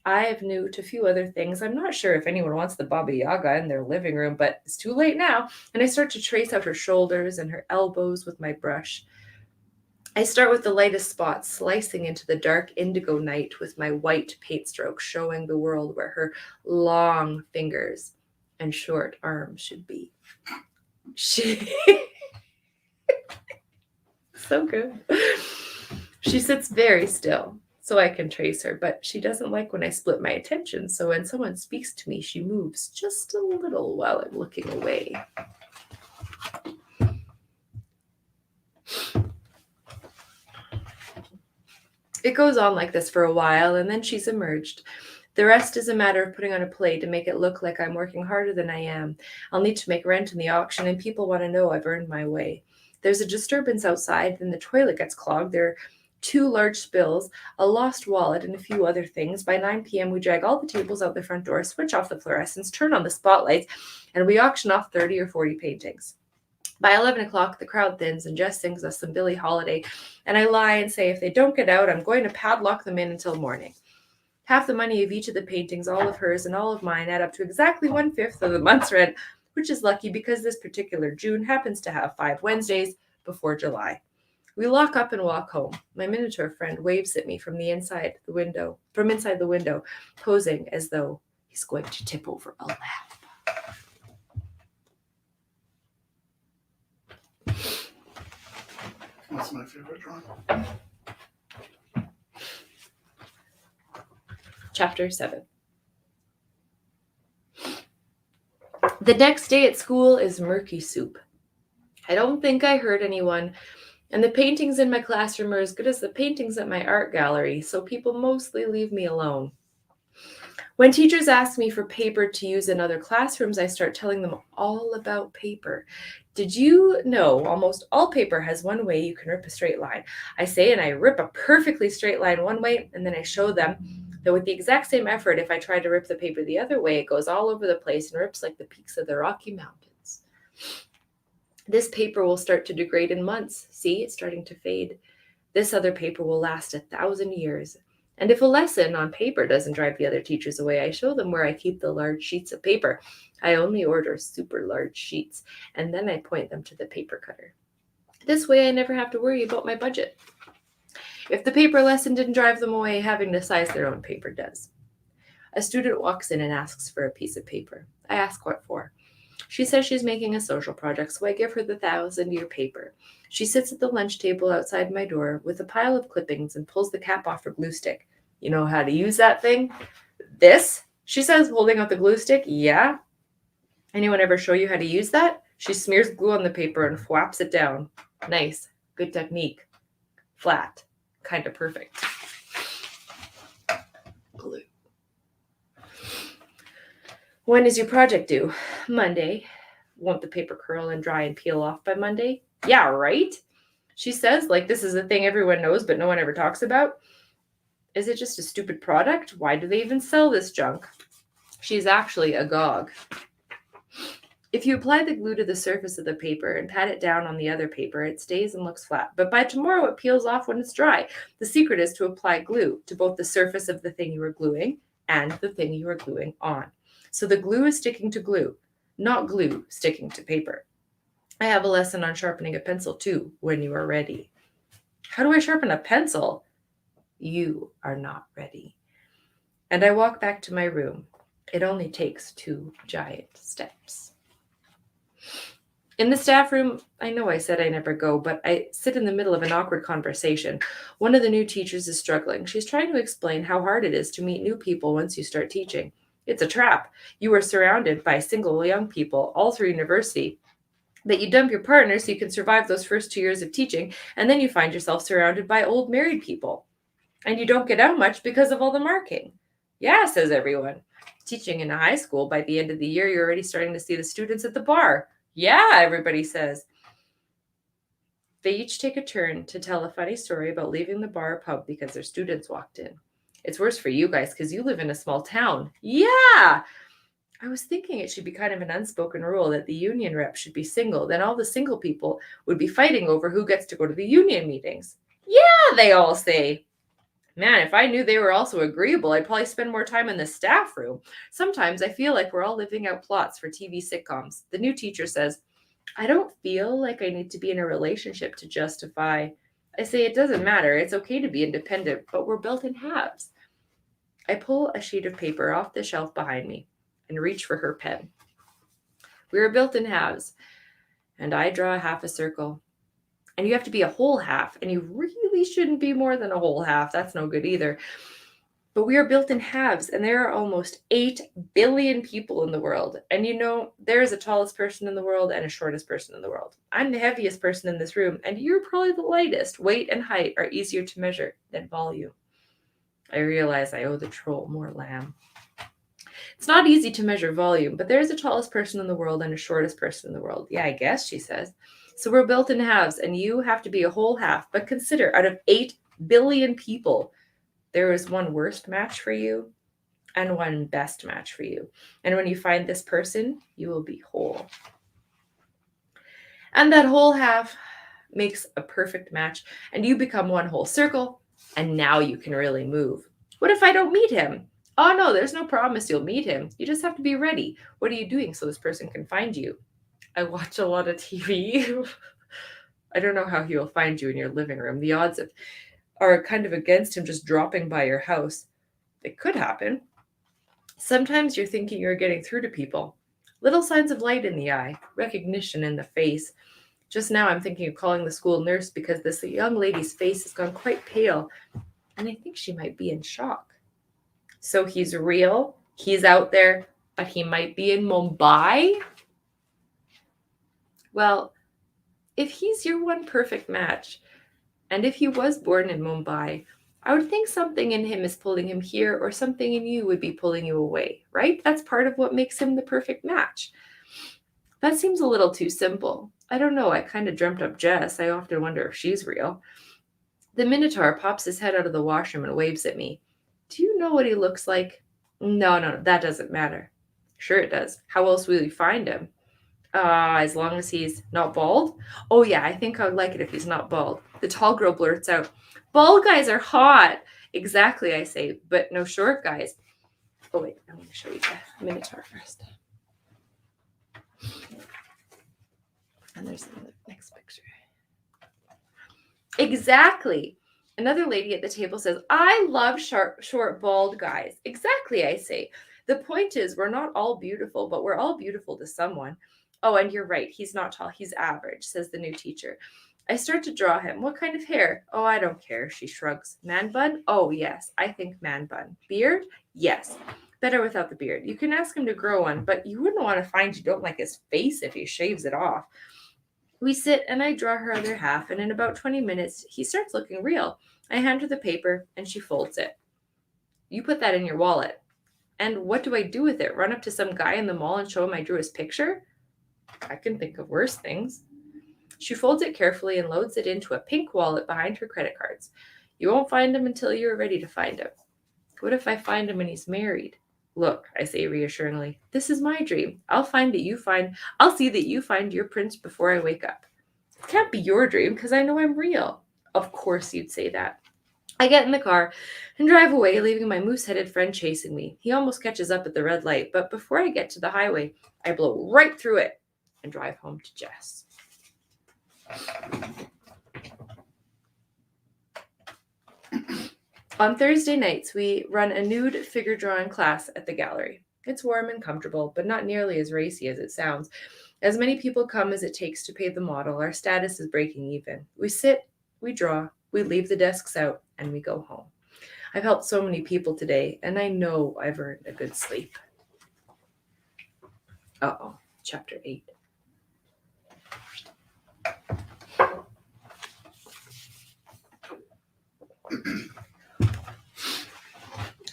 I have new to a few other things. I'm not sure if anyone wants the Baba Yaga in their living room, but it's too late now. And I start to trace out her shoulders and her elbows with my brush. I start with the lightest spots, slicing into the dark indigo night with my white paint stroke, showing the world where her long fingers and short arms should be. So good. She sits very still, so I can trace her, but she doesn't like when I split my attention, so when someone speaks to me, she moves just a little while I'm looking away. It goes on like this for a while, and then she's emerged. The rest is a matter of putting on a play to make it look like I'm working harder than I am. I'll need to make rent in the auction, and people want to know I've earned my way. There's a disturbance outside, then the toilet gets clogged. There are 2 large spills, a lost wallet, and a few other things. By 9 p.m., we drag all the tables out the front door, switch off the fluorescents, turn on the spotlights, and we auction off 30 or 40 paintings. By 11 o'clock, the crowd thins, and Jess sings us some Billie Holiday, and I lie and say if they don't get out, I'm going to padlock them in until morning. Half the money of each of the paintings, all of hers and all of mine, add up to exactly 1/5 of the month's rent, which is lucky because this particular June happens to have 5 Wednesdays before July. We lock up and walk home. My Minotaur friend waves at me from inside the window, posing as though he's going to tip over a lamp. That's my favorite drawing. Chapter 7. The next day at school is murky soup. I don't think I hurt anyone, and the paintings in my classroom are as good as the paintings at my art gallery, so people mostly leave me alone. When teachers ask me for paper to use in other classrooms, I start telling them all about paper. Did you know almost all paper has one way you can rip a straight line? I say, and I rip a perfectly straight line one way, and then I show them that with the exact same effort, if I try to rip the paper the other way, it goes all over the place and rips like the peaks of the Rocky Mountains. This paper will start to degrade in months. See, it's starting to fade. This other paper will last 1,000 years. And if a lesson on paper doesn't drive the other teachers away, I show them where I keep the large sheets of paper. I only order super large sheets, and then I point them to the paper cutter. This way I never have to worry about my budget. If the paper lesson didn't drive them away, having to size their own paper does. A student walks in and asks for a piece of paper. I ask what for. She says she's making a social project, so I give her the 1,000-year paper. She sits at the lunch table outside my door with a pile of clippings and pulls the cap off her glue stick. You know how to use that thing? This? She says, holding out the glue stick. Yeah. Anyone ever show you how to use that? She smears glue on the paper and flaps it down. Nice. Good technique. Flat. Kind of perfect. When is your project due? Monday. Won't the paper curl and dry and peel off by Monday? Yeah, right? She says, like this is a thing everyone knows, but no one ever talks about. Is it just a stupid product? Why do they even sell this junk? She's actually agog. If you apply the glue to the surface of the paper and pat it down on the other paper, it stays and looks flat. But by tomorrow, it peels off when it's dry. The secret is to apply glue to both the surface of the thing you are gluing and the thing you are gluing on. So the glue is sticking to glue, not glue sticking to paper. I have a lesson on sharpening a pencil too, when you are ready. How do I sharpen a pencil? You are not ready. And I walk back to my room. It only takes 2 giant steps. In the staff room, I know I said I never go, but I sit in the middle of an awkward conversation. One of the new teachers is struggling. She's trying to explain how hard it is to meet new people once you start teaching. It's a trap. You are surrounded by single young people all through university. But you dump your partner so you can survive those first 2 years of teaching, and then you find yourself surrounded by old married people. And you don't get out much because of all the marking. Yeah, says everyone. Teaching in a high school, by the end of the year, you're already starting to see the students at the bar. Yeah, everybody says. They each take a turn to tell a funny story about leaving the bar or pub because their students walked in. It's worse for you guys because you live in a small town. Yeah! I was thinking it should be kind of an unspoken rule that the union rep should be single. Then all the single people would be fighting over who gets to go to the union meetings. Yeah, they all say. Man, if I knew they were also agreeable, I'd probably spend more time in the staff room. Sometimes I feel like we're all living out plots for TV sitcoms. The new teacher says, I don't feel like I need to be in a relationship to justify. I say it doesn't matter. It's okay to be independent, but we're built in halves. I pull a sheet of paper off the shelf behind me and reach for her pen. We are built in halves, and I draw half a circle. And you have to be a whole half, and you really shouldn't be more than a whole half. That's no good either. But we are built in halves, and there are almost 8 billion people in the world. And you know, there is a tallest person in the world and a shortest person in the world. I'm the heaviest person in this room, and you're probably the lightest. Weight and height are easier to measure than volume. I realize I owe the troll more lamb. It's not easy to measure volume, but there's a tallest person in the world and a shortest person in the world. Yeah, I guess, she says. So we're built in halves, and you have to be a whole half. But consider, out of 8 billion people, there is one worst match for you and one best match for you. And when you find this person, you will be whole. And that whole half makes a perfect match, and you become one whole circle, and now you can really move. What if I don't meet him? Oh no, there's no promise you'll meet him. You just have to be ready. What are you doing so this person can find you? I watch a lot of TV. I don't know how he will find you in your living room. The odds are kind of against him just dropping by your house. It could happen. Sometimes you're thinking you're getting through to people. Little signs of light in the eye, recognition in the face. Just now I'm thinking of calling the school nurse because this young lady's face has gone quite pale, and I think she might be in shock. So he's real, he's out there, but he might be in Mumbai? Well, if he's your one perfect match, and if he was born in Mumbai, I would think something in him is pulling him here, or something in you would be pulling you away, right? That's part of what makes him the perfect match. That seems a little too simple. I don't know, I kind of dreamt up Jess. I often wonder if she's real. The Minotaur pops his head out of the washroom and waves at me. Do you know what he looks like? No, that doesn't matter. Sure it does. How else will you find him? As long as he's not bald? Oh yeah, I think I would like it if he's not bald. The tall girl blurts out, bald guys are hot. Exactly, I say, but no short guys. Oh wait, I want to show you the Minotaur first. And there's the next picture. Exactly. Another lady at the table says, I love short, bald guys. Exactly, I say. The point is, we're not all beautiful, but we're all beautiful to someone. Oh, and you're right. He's not tall. He's average, says the new teacher. I start to draw him. What kind of hair? Oh, I don't care, she shrugs. Man bun? Oh, yes, I think man bun. Beard? Yes. Better without the beard. You can ask him to grow one, but you wouldn't want to find you don't like his face if he shaves it off. We sit and I draw her other half, and in about 20 minutes, he starts looking real. I hand her the paper and she folds it. You put that in your wallet. And what do I do with it? Run up to some guy in the mall and show him I drew his picture? I can think of worse things. She folds it carefully and loads it into a pink wallet behind her credit cards. You won't find him until you're ready to find him. What if I find him and he's married? Look, I say reassuringly, this is my dream. I'll see that you find your prince before I wake up. It can't be your dream because I know I'm real. Of course you'd say that. I get in the car and drive away, leaving my moose-headed friend chasing me. He almost catches up at the red light, but before I get to the highway, I blow right through it and drive home to Jess. On Thursday nights, we run a nude figure drawing class at the gallery. It's warm and comfortable, but not nearly as racy as it sounds. As many people come as it takes to pay the model, our status is breaking even. We sit, we draw, we leave the desks out, and we go home. I've helped so many people today, and I know I've earned a good sleep. Chapter 8.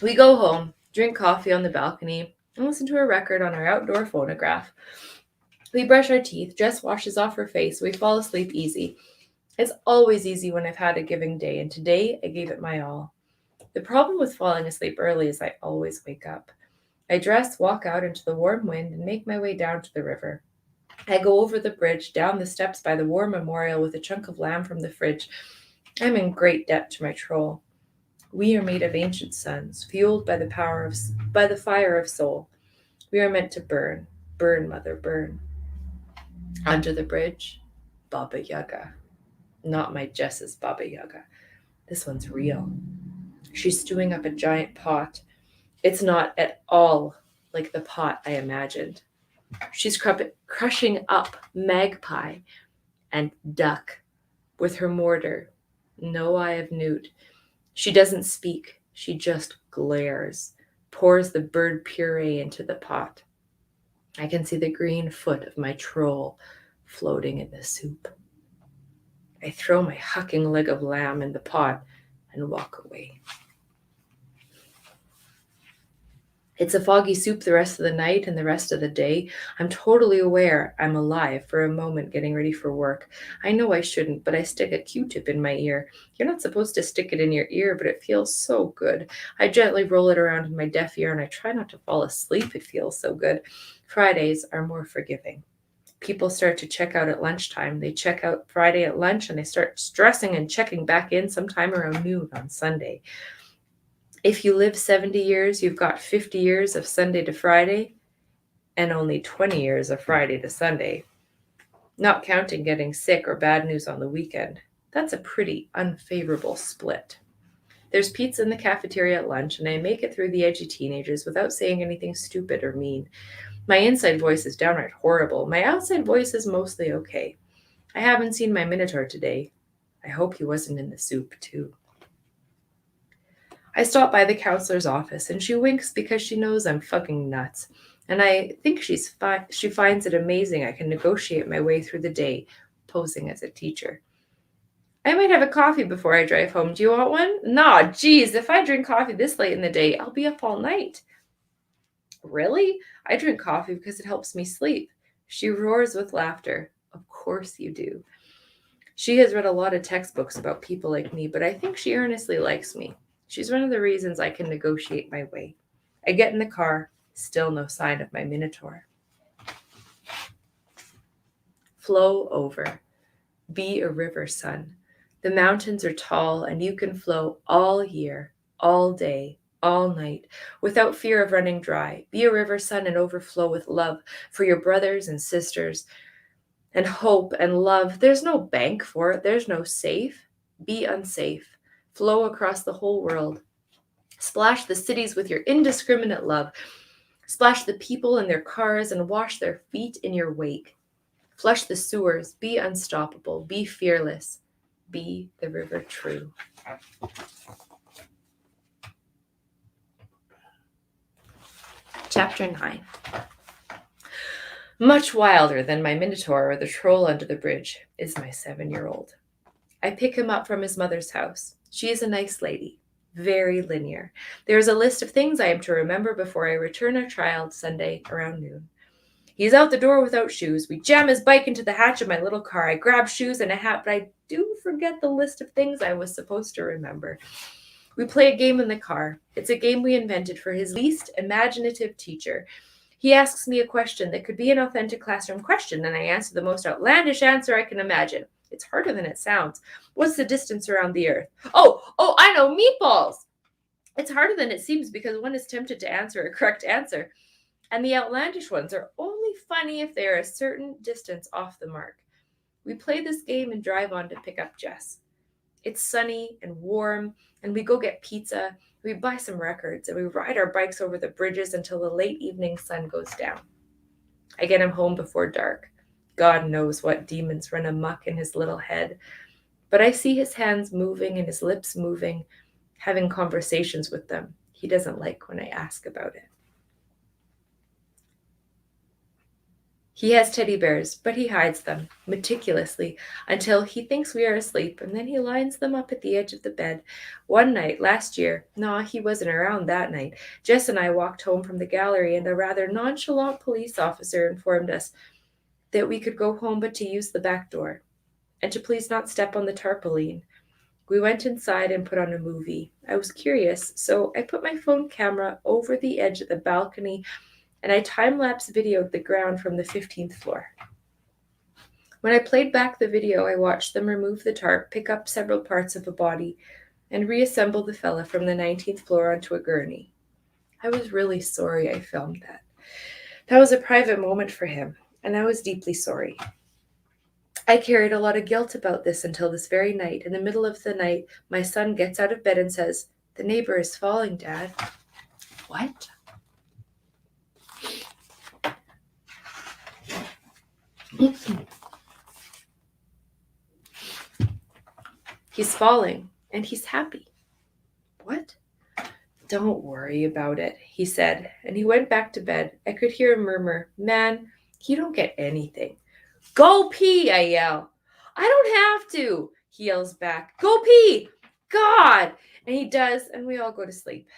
We go home, drink coffee on the balcony, and listen to a record on our outdoor phonograph. We brush our teeth, Jess washes off her face, we fall asleep easy. It's always easy when I've had a giving day, and today I gave it my all. The problem with falling asleep early is I always wake up. I dress, walk out into the warm wind, and make my way down to the river. I go over the bridge, down the steps by the war memorial with a chunk of lamb from the fridge. I'm in great debt to my troll. We are made of ancient suns, fueled by the fire of soul. We are meant to burn. Burn, mother, burn. Under the bridge, Baba Yaga. Not my Jess's Baba Yaga. This one's real. She's stewing up a giant pot. It's not at all like the pot I imagined. She's crushing up magpie and duck with her mortar. No eye of newt. She doesn't speak. She just glares, pours the bird puree into the pot. I can see the green foot of my troll floating in the soup. I throw my hucking leg of lamb in the pot and walk away. It's a foggy soup the rest of the night and the rest of the day. I'm totally aware I'm alive for a moment getting ready for work. I know I shouldn't, but I stick a Q-tip in my ear. You're not supposed to stick it in your ear, but it feels so good. I gently roll it around in my deaf ear and I try not to fall asleep. It feels so good. Fridays are more forgiving. People start to check out at lunchtime. They check out Friday at lunch and they start stressing and checking back in sometime around noon on Sunday. If you live 70 years, you've got 50 years of Sunday to Friday and only 20 years of Friday to Sunday. Not counting getting sick or bad news on the weekend. That's a pretty unfavorable split. There's pizza in the cafeteria at lunch, and I make it through the edgy teenagers without saying anything stupid or mean. My inside voice is downright horrible. My outside voice is mostly okay. I haven't seen my Minotaur today. I hope he wasn't in the soup, too. I stop by the counselor's office, and she winks because she knows I'm fucking nuts. And I think she finds it amazing I can negotiate my way through the day, posing as a teacher. I might have a coffee before I drive home. Do you want one? Nah, geez, if I drink coffee this late in the day, I'll be up all night. Really? I drink coffee because it helps me sleep. She roars with laughter. Of course you do. She has read a lot of textbooks about people like me, but I think she earnestly likes me. She's one of the reasons I can negotiate my way. I get in the car, still no sign of my Minotaur. Flow over. Be a river, son. The mountains are tall, and you can flow all year, all day, all night, without fear of running dry. Be a river, son, and overflow with love for your brothers and sisters, and hope and love. There's no bank for it. There's no safe. Be unsafe. Flow across the whole world. Splash the cities with your indiscriminate love. Splash the people in their cars and wash their feet in your wake. Flush the sewers. Be unstoppable. Be fearless. Be the river true. Chapter 9. Much wilder than my Minotaur or the troll under the bridge is my 7-year-old. I pick him up from his mother's house. She is a nice lady. very linear. There is a list of things I am to remember before I return our child Sunday around noon. He's out the door without shoes. We jam his bike into the hatch of my little car. I grab shoes and a hat, but I do forget the list of things I was supposed to remember. We play a game in the car. It's a game we invented for his least imaginative teacher. He asks me a question that could be an authentic classroom question, and I answer the most outlandish answer I can imagine. It's harder than it sounds. What's the distance around the earth? Oh, I know, meatballs! It's harder than it seems because one is tempted to answer a correct answer. And the outlandish ones are only funny if they are a certain distance off the mark. We play this game and drive on to pick up Jess. It's sunny and warm, and we go get pizza, we buy some records, and we ride our bikes over the bridges until the late evening sun goes down. I get him home before dark. God knows what demons run amok in his little head. But I see his hands moving and his lips moving, having conversations with them. He doesn't like when I ask about it. He has teddy bears, but he hides them meticulously until he thinks we are asleep, and then he lines them up at the edge of the bed. One night last year, he wasn't around that night, Jess and I walked home from the gallery, and a rather nonchalant police officer informed us that we could go home but to use the back door, and to please not step on the tarpaulin. We went inside and put on a movie. I was curious, so I put my phone camera over the edge of the balcony and I time-lapse videoed the ground from the 15th floor. When I played back the video, I watched them remove the tarp, pick up several parts of a body, and reassemble the fella from the 19th floor onto a gurney. I was really sorry I filmed that. That was a private moment for him, and I was deeply sorry. I carried a lot of guilt about this until this very night. In the middle of the night, my son gets out of bed and says, "The neighbor is falling, Dad." What? He's falling, and he's happy. What? Don't worry about it, he said, and he went back to bed. I could hear him murmur, "Man, you don't get anything." "Go pee," I yell. "I don't have to," he yells back. "Go pee! God!" And he does, and we all go to sleep.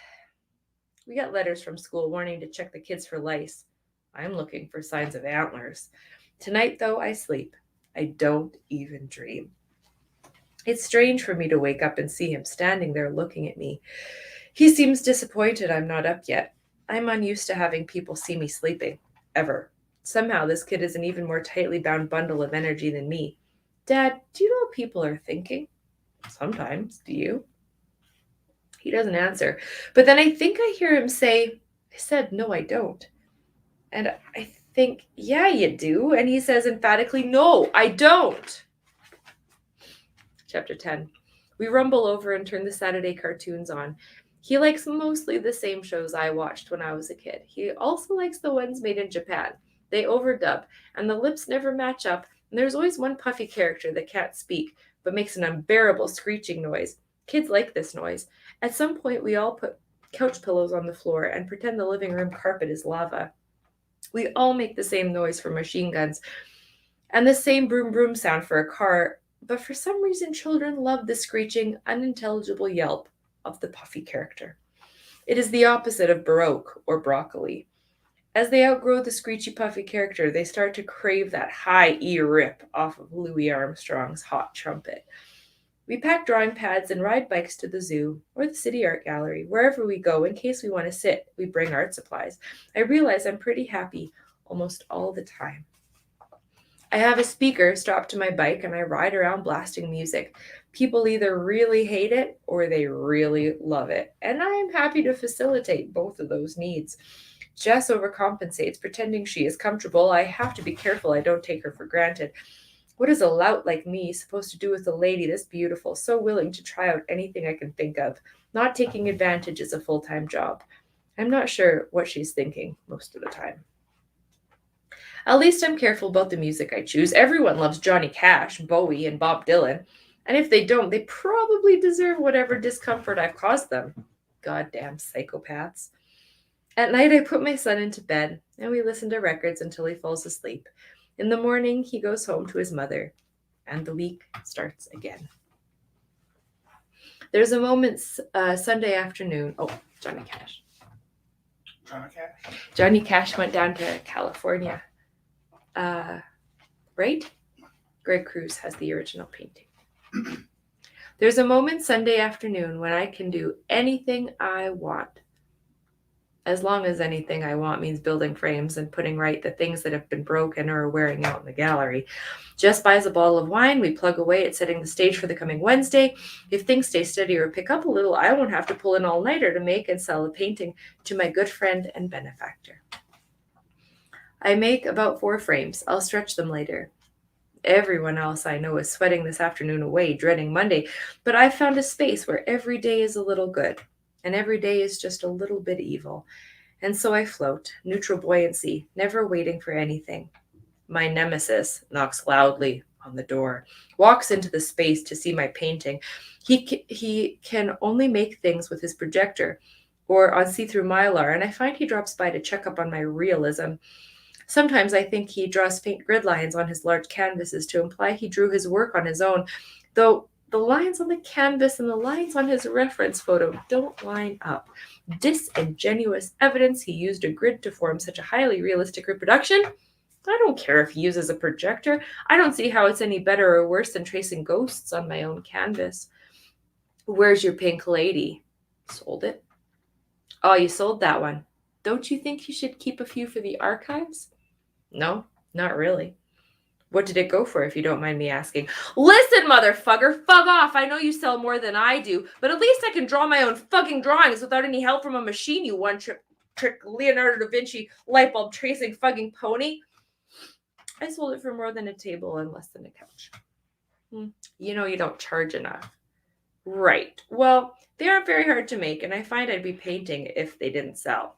We got letters from school warning to check the kids for lice. I'm looking for signs of antlers. Tonight, though, I sleep. I don't even dream. It's strange for me to wake up and see him standing there looking at me. He seems disappointed I'm not up yet. I'm unused to having people see me sleeping, ever. Somehow this kid is an even more tightly bound bundle of energy than me. "Dad, do you know what people are thinking?" "Sometimes. Do you?" He doesn't answer. But then I think I hear him say, "I said, no, I don't." And I think, "Yeah, you do." And he says emphatically, "No, I don't." Chapter 10. We rumble over and turn the Saturday cartoons on. He likes mostly the same shows I watched when I was a kid. He also likes the ones made in Japan. They overdub, and the lips never match up, and there's always one puffy character that can't speak, but makes an unbearable screeching noise. Kids like this noise. At some point, we all put couch pillows on the floor and pretend the living room carpet is lava. We all make the same noise for machine guns, and the same broom broom sound for a car, but for some reason children love the screeching, unintelligible yelp of the puffy character. It is the opposite of Baroque or broccoli. As they outgrow the screechy puffy character, they start to crave that high E rip off of Louis Armstrong's hot trumpet. We pack drawing pads and ride bikes to the zoo or the city art gallery. Wherever we go, in case we want to sit, we bring art supplies. I realize I'm pretty happy almost all the time. I have a speaker strapped to my bike and I ride around blasting music. People either really hate it or they really love it, and I am happy to facilitate both of those needs. Jess overcompensates, pretending she is comfortable. I have to be careful I don't take her for granted. What is a lout like me supposed to do with a lady this beautiful, so willing to try out anything I can think of? Not taking advantage is a full-time job. I'm not sure what she's thinking most of the time. At least I'm careful about the music I choose. Everyone loves Johnny Cash, Bowie, and Bob Dylan. And if they don't, they probably deserve whatever discomfort I've caused them. Goddamn psychopaths. At night, I put my son into bed, and we listen to records until he falls asleep. In the morning, he goes home to his mother, and the week starts again. There's a moment Sunday afternoon. Oh, Johnny Cash. Johnny Cash went down to California. Right? Greg Cruz has the original painting. There's a moment Sunday afternoon when I can do anything I want. As long as anything I want means building frames and putting right the things that have been broken or are wearing out in the gallery. Jess buys a bottle of wine. We plug away at setting the stage for the coming Wednesday. If things stay steady or pick up a little, I won't have to pull an all-nighter to make and sell a painting to my good friend and benefactor. I make about 4 frames. I'll stretch them later. Everyone else I know is sweating this afternoon away, dreading Monday, but I've found a space where every day is a little good, and every day is just a little bit evil. And so I float, neutral buoyancy, never waiting for anything. My nemesis knocks loudly on the door, walks into the space to see my painting. He can only make things with his projector or on see-through Mylar, and I find he drops by to check up on my realism. Sometimes I think he draws faint grid lines on his large canvases to imply he drew his work on his own, though the lines on the canvas and the lines on his reference photo don't line up. Disingenuous evidence he used a grid to form such a highly realistic reproduction? I don't care if he uses a projector. I don't see how it's any better or worse than tracing ghosts on my own canvas. Where's your pink lady? Sold it. Oh, you sold that one. Don't you think you should keep a few for the archives? No, not really. What did it go for, if you don't mind me asking? Listen, motherfucker, fuck off. I know you sell more than I do, but at least I can draw my own fucking drawings without any help from a machine, you one-trick Leonardo da Vinci light bulb tracing fucking pony. I sold it for more than a table and less than a couch. You know you don't charge enough. Right. Well, they aren't very hard to make, and I find I'd be painting if they didn't sell.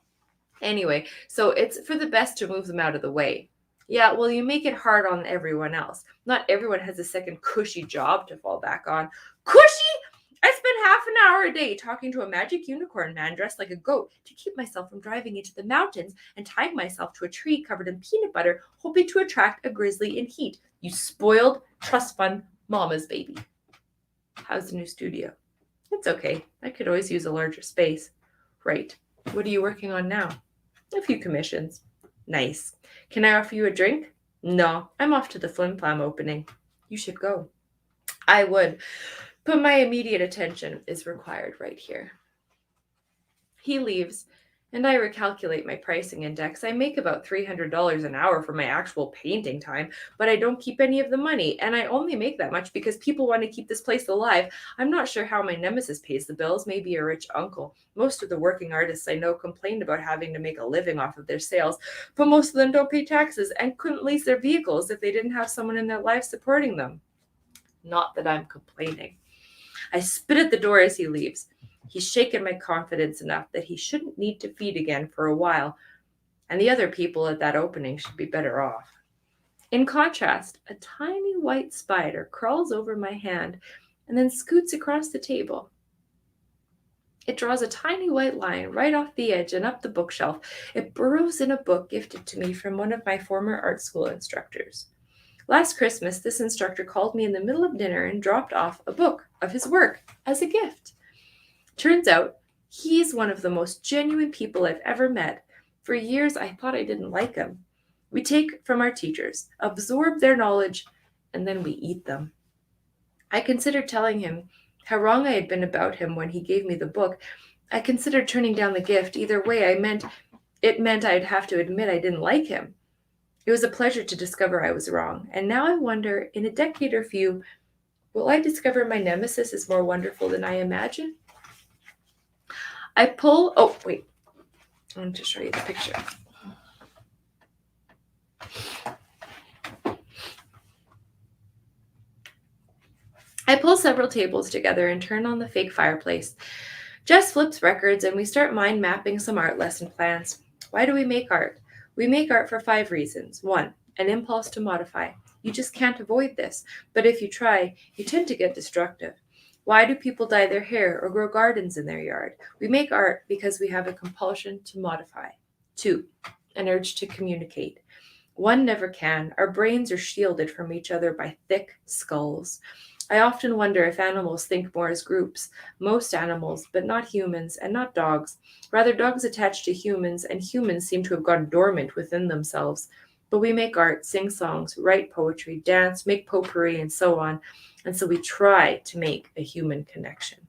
Anyway, so it's for the best to move them out of the way. Yeah, well, you make it hard on everyone else. Not everyone has a second cushy job to fall back on. Cushy? I spend half an hour a day talking to a magic unicorn man dressed like a goat to keep myself from driving into the mountains and tying myself to a tree covered in peanut butter, hoping to attract a grizzly in heat. You spoiled trust fund mama's baby. How's the new studio? It's okay. I could always use a larger space. Right. What are you working on now? A few commissions. Nice. Can I offer you a drink? No, I'm off to the Flim Flam opening. You should go. I would, but my immediate attention is required right here. He leaves, and I recalculate my pricing index. I make about $300 an hour for my actual painting time, but I don't keep any of the money, and I only make that much because people want to keep this place alive. I'm not sure how my nemesis pays the bills, maybe a rich uncle. Most of the working artists I know complained about having to make a living off of their sales, but most of them don't pay taxes and couldn't lease their vehicles if they didn't have someone in their life supporting them. Not that I'm complaining. I spit at the door as he leaves. He's shaken my confidence enough that he shouldn't need to feed again for a while, and the other people at that opening should be better off. In contrast, a tiny white spider crawls over my hand and then scoots across the table. It draws a tiny white line right off the edge and up the bookshelf. It burrows in a book gifted to me from one of my former art school instructors. Last Christmas, this instructor called me in the middle of dinner and dropped off a book of his work as a gift. Turns out, he's one of the most genuine people I've ever met. For years, I thought I didn't like him. We take from our teachers, absorb their knowledge, and then we eat them. I considered telling him how wrong I had been about him when he gave me the book. I considered turning down the gift. Either way, it meant I'd have to admit I didn't like him. It was a pleasure to discover I was wrong. And now I wonder, in a decade or few, will I discover my nemesis is more wonderful than I imagine? I pull I want to show you the picture. I pull several tables together and turn on the fake fireplace. Jess flips records and we start mind mapping some art lesson plans. Why do we make art? We make art for 5 reasons. 1, an impulse to modify. You just can't avoid this, but if you try, you tend to get destructive. Why do people dye their hair or grow gardens in their yard? We make art because we have a compulsion to modify. 2, an urge to communicate. One never can. Our brains are shielded from each other by thick skulls. I often wonder if animals think more as groups. Most animals, but not humans and not dogs. Rather, dogs attach to humans, and humans seem to have gone dormant within themselves. But we make art, sing songs, write poetry, dance, make potpourri, and so on. And so we try to make a human connection.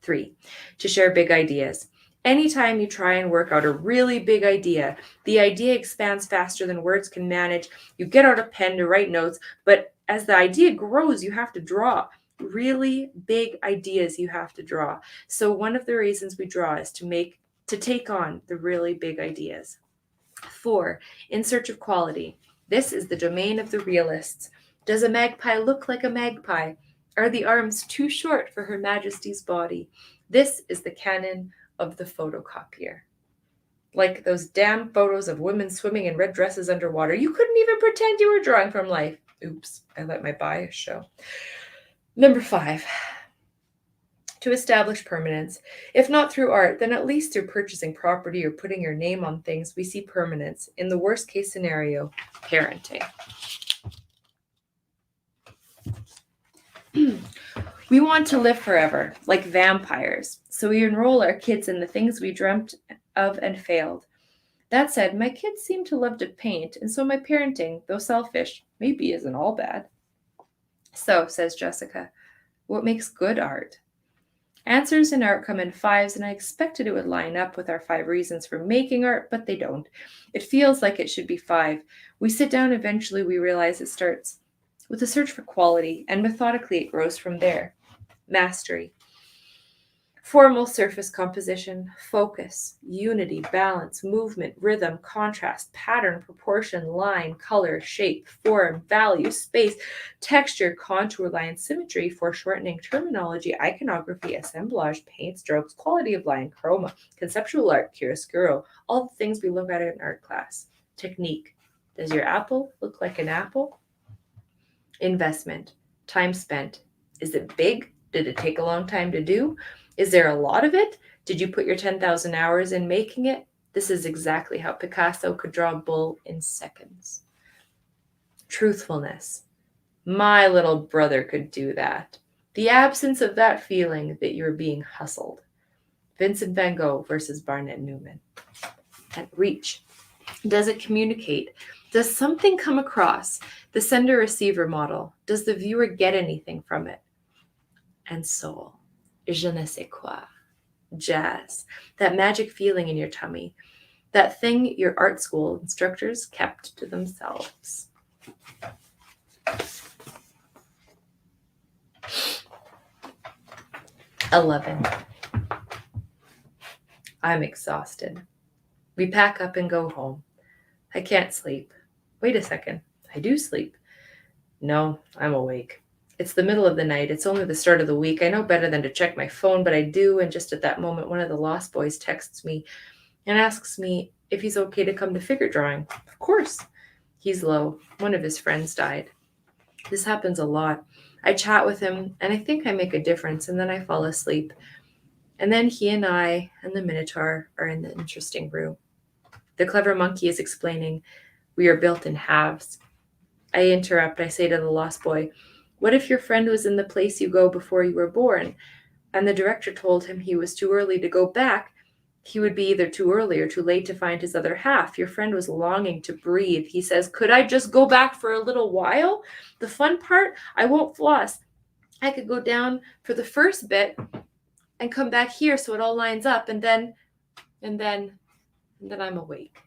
3, to share big ideas. Anytime you try and work out a really big idea, the idea expands faster than words can manage. You get out a pen to write notes, but as the idea grows, you have to draw. Really big ideas you have to draw. So one of the reasons we draw is to take on the really big ideas. 4, in search of quality. This is the domain of the realists. Does a magpie look like a magpie? Are the arms too short for Her Majesty's body? This is the canon of the photocopier. Like those damn photos of women swimming in red dresses underwater. You couldn't even pretend you were drawing from life. Oops, I let my bias show. Number 5, to establish permanence. If not through art, then at least through purchasing property or putting your name on things, we see permanence. In the worst case scenario, parenting. We want to live forever, like vampires, so we enroll our kids in the things we dreamt of and failed. That said, my kids seem to love to paint, and so my parenting, though selfish, maybe isn't all bad. So, says Jessica, what makes good art? Answers in art come in 5s, and I expected it would line up with our 5 reasons for making art, but they don't. It feels like it should be 5. We sit down, eventually we realize it starts with a search for quality, and methodically it grows from there. Mastery. Formal surface composition, focus, unity, balance, movement, rhythm, contrast, pattern, proportion, line, color, shape, form, value, space, texture, contour, line, symmetry, foreshortening, terminology, iconography, assemblage, paint strokes, quality of line, chroma, conceptual art, chiaroscuro, all the things we look at in art class. Technique. Does your apple look like an apple? Investment. Time spent. Is it big? Did it take a long time to do? Is there a lot of it? Did you put your 10,000 hours in making it? This is exactly how Picasso could draw a bull in seconds. Truthfulness. My little brother could do that. The absence of that feeling that you're being hustled. Vincent van Gogh versus Barnett Newman. And reach. Does it communicate? Does something come across? The sender-receiver model. Does the viewer get anything from it? And soul. Je ne sais quoi. Jazz. That magic feeling in your tummy. That thing your art school instructors kept to themselves. "11. I'm exhausted. We pack up and go home. I can't sleep. Wait a second. I do sleep. No, I'm awake. It's the middle of the night. It's only the start of the week. I know better than to check my phone, but I do. And just at that moment, one of the Lost Boys texts me and asks me if he's okay to come to figure drawing. Of course. He's low. One of his friends died. This happens a lot. I chat with him, and I think I make a difference, and then I fall asleep. And then he and I and the Minotaur are in the interesting room. The clever monkey is explaining, we are built in halves. I interrupt. I say to the Lost Boy, what if your friend was in the place you go before you were born, and the director told him he was too early to go back? He would be either too early or too late to find his other half. Your friend was longing to breathe. He says, could I just go back for a little while? The fun part, I won't floss. I could go down for the first bit and come back here so it all lines up, and then I'm awake.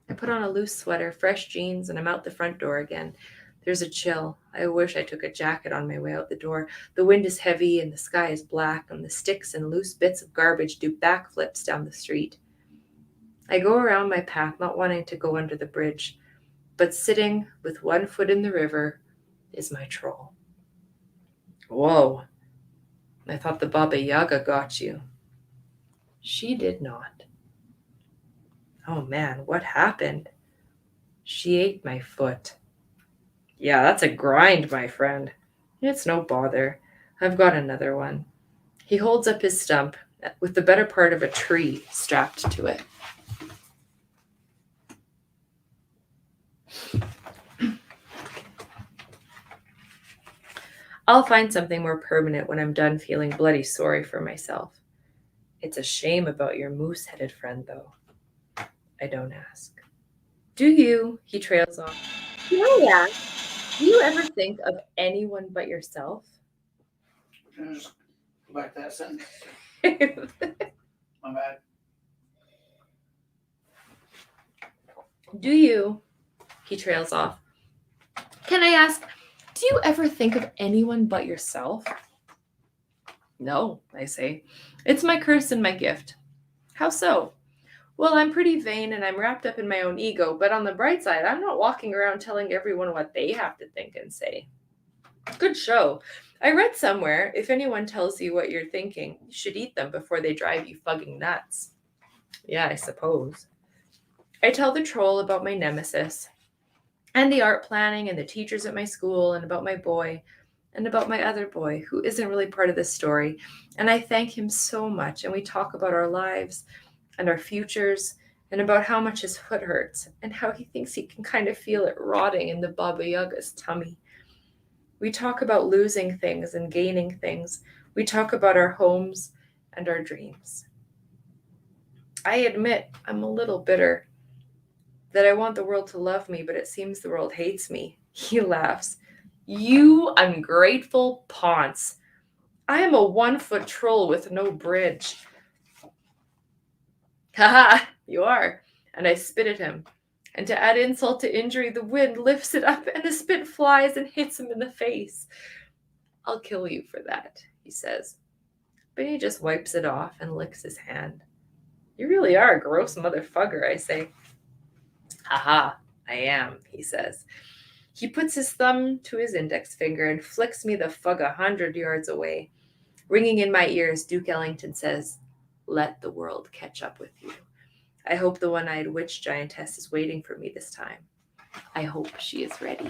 I put on a loose sweater, fresh jeans, and I'm out the front door again. There's a chill. I wish I took a jacket on my way out the door. The wind is heavy and the sky is black, and the sticks and loose bits of garbage do backflips down the street. I go around my path, not wanting to go under the bridge, but sitting with one foot in the river is my troll. Whoa. I thought the Baba Yaga got you. She did not. Oh man, what happened? She ate my foot. Yeah, that's a grind, my friend. It's no bother. I've got another one. He holds up his stump with the better part of a tree strapped to it. I'll find something more permanent when I'm done feeling bloody sorry for myself. It's a shame about your moose-headed friend, though. I don't ask. Do you? He trails on. Yeah. Do you ever think of anyone but yourself? Can I just go back to that sentence? Do My bad. you? He trails off. Can I ask, do you ever think of anyone but yourself? No, I say. It's my curse and my gift. How so? Well, I'm pretty vain and I'm wrapped up in my own ego, but on the bright side, I'm not walking around telling everyone what they have to think and say. Good show. I read somewhere, if anyone tells you what you're thinking, you should eat them before they drive you fucking nuts. Yeah, I suppose. I tell the troll about my nemesis, and the art planning, and the teachers at my school, and about my boy, and about my other boy, who isn't really part of this story. And I thank him so much, and we talk about our lives and our futures, and about how much his foot hurts, and how he thinks he can kind of feel it rotting in the Baba Yaga's tummy. We talk about losing things and gaining things. We talk about our homes and our dreams. I admit I'm a little bitter, that I want the world to love me, but it seems the world hates me. He laughs. You ungrateful ponce. I am a 1-foot troll with no bridge. Haha, you are. And I spit at him. And to add insult to injury, the wind lifts it up and the spit flies and hits him in the face. I'll kill you for that, he says. But he just wipes it off and licks his hand. You really are a gross motherfucker, I say. Haha, I am, he says. He puts his thumb to his index finger and flicks me the fug 100 yards away. Ringing in my ears, Duke Ellington says, let the world catch up with you. I hope the one-eyed witch giantess is waiting for me this time. I hope she is ready.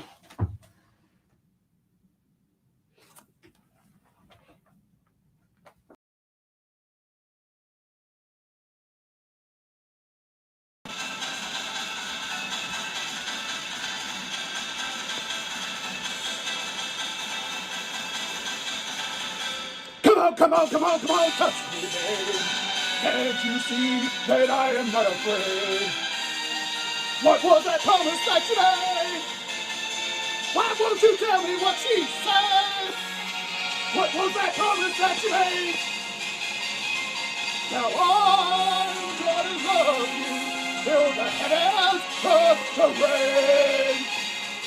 Come on, touch me, babe. Can't you see that I am not afraid? What was that promise that you made? Why won't you tell me what she said? What was that promise that you made? Now I'm gonna love you till the heavens start to rain.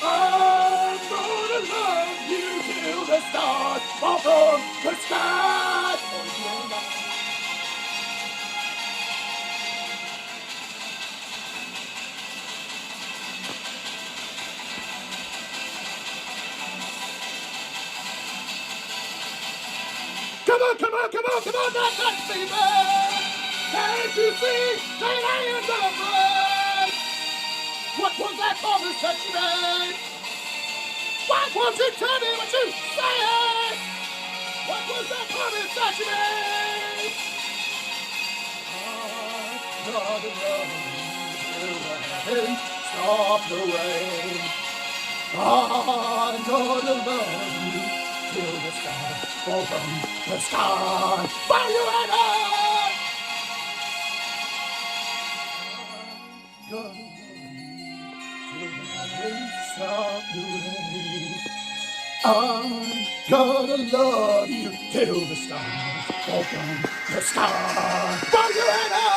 I'm gonna love you till the stars fall from the sky. Come on, not touch me, man. Can't you see that I am not afraid? What was that promise that you made? Why won't you tell me what you said? What was that promise that you made? I'm gonna love you till the heavens stop the rain. I'm gonna love you till the stars fall from the sky. Are you ready? I'm gonna love you till the heavens stop the rain. I'm gonna love you till the stars fall from the sky. Are you ready?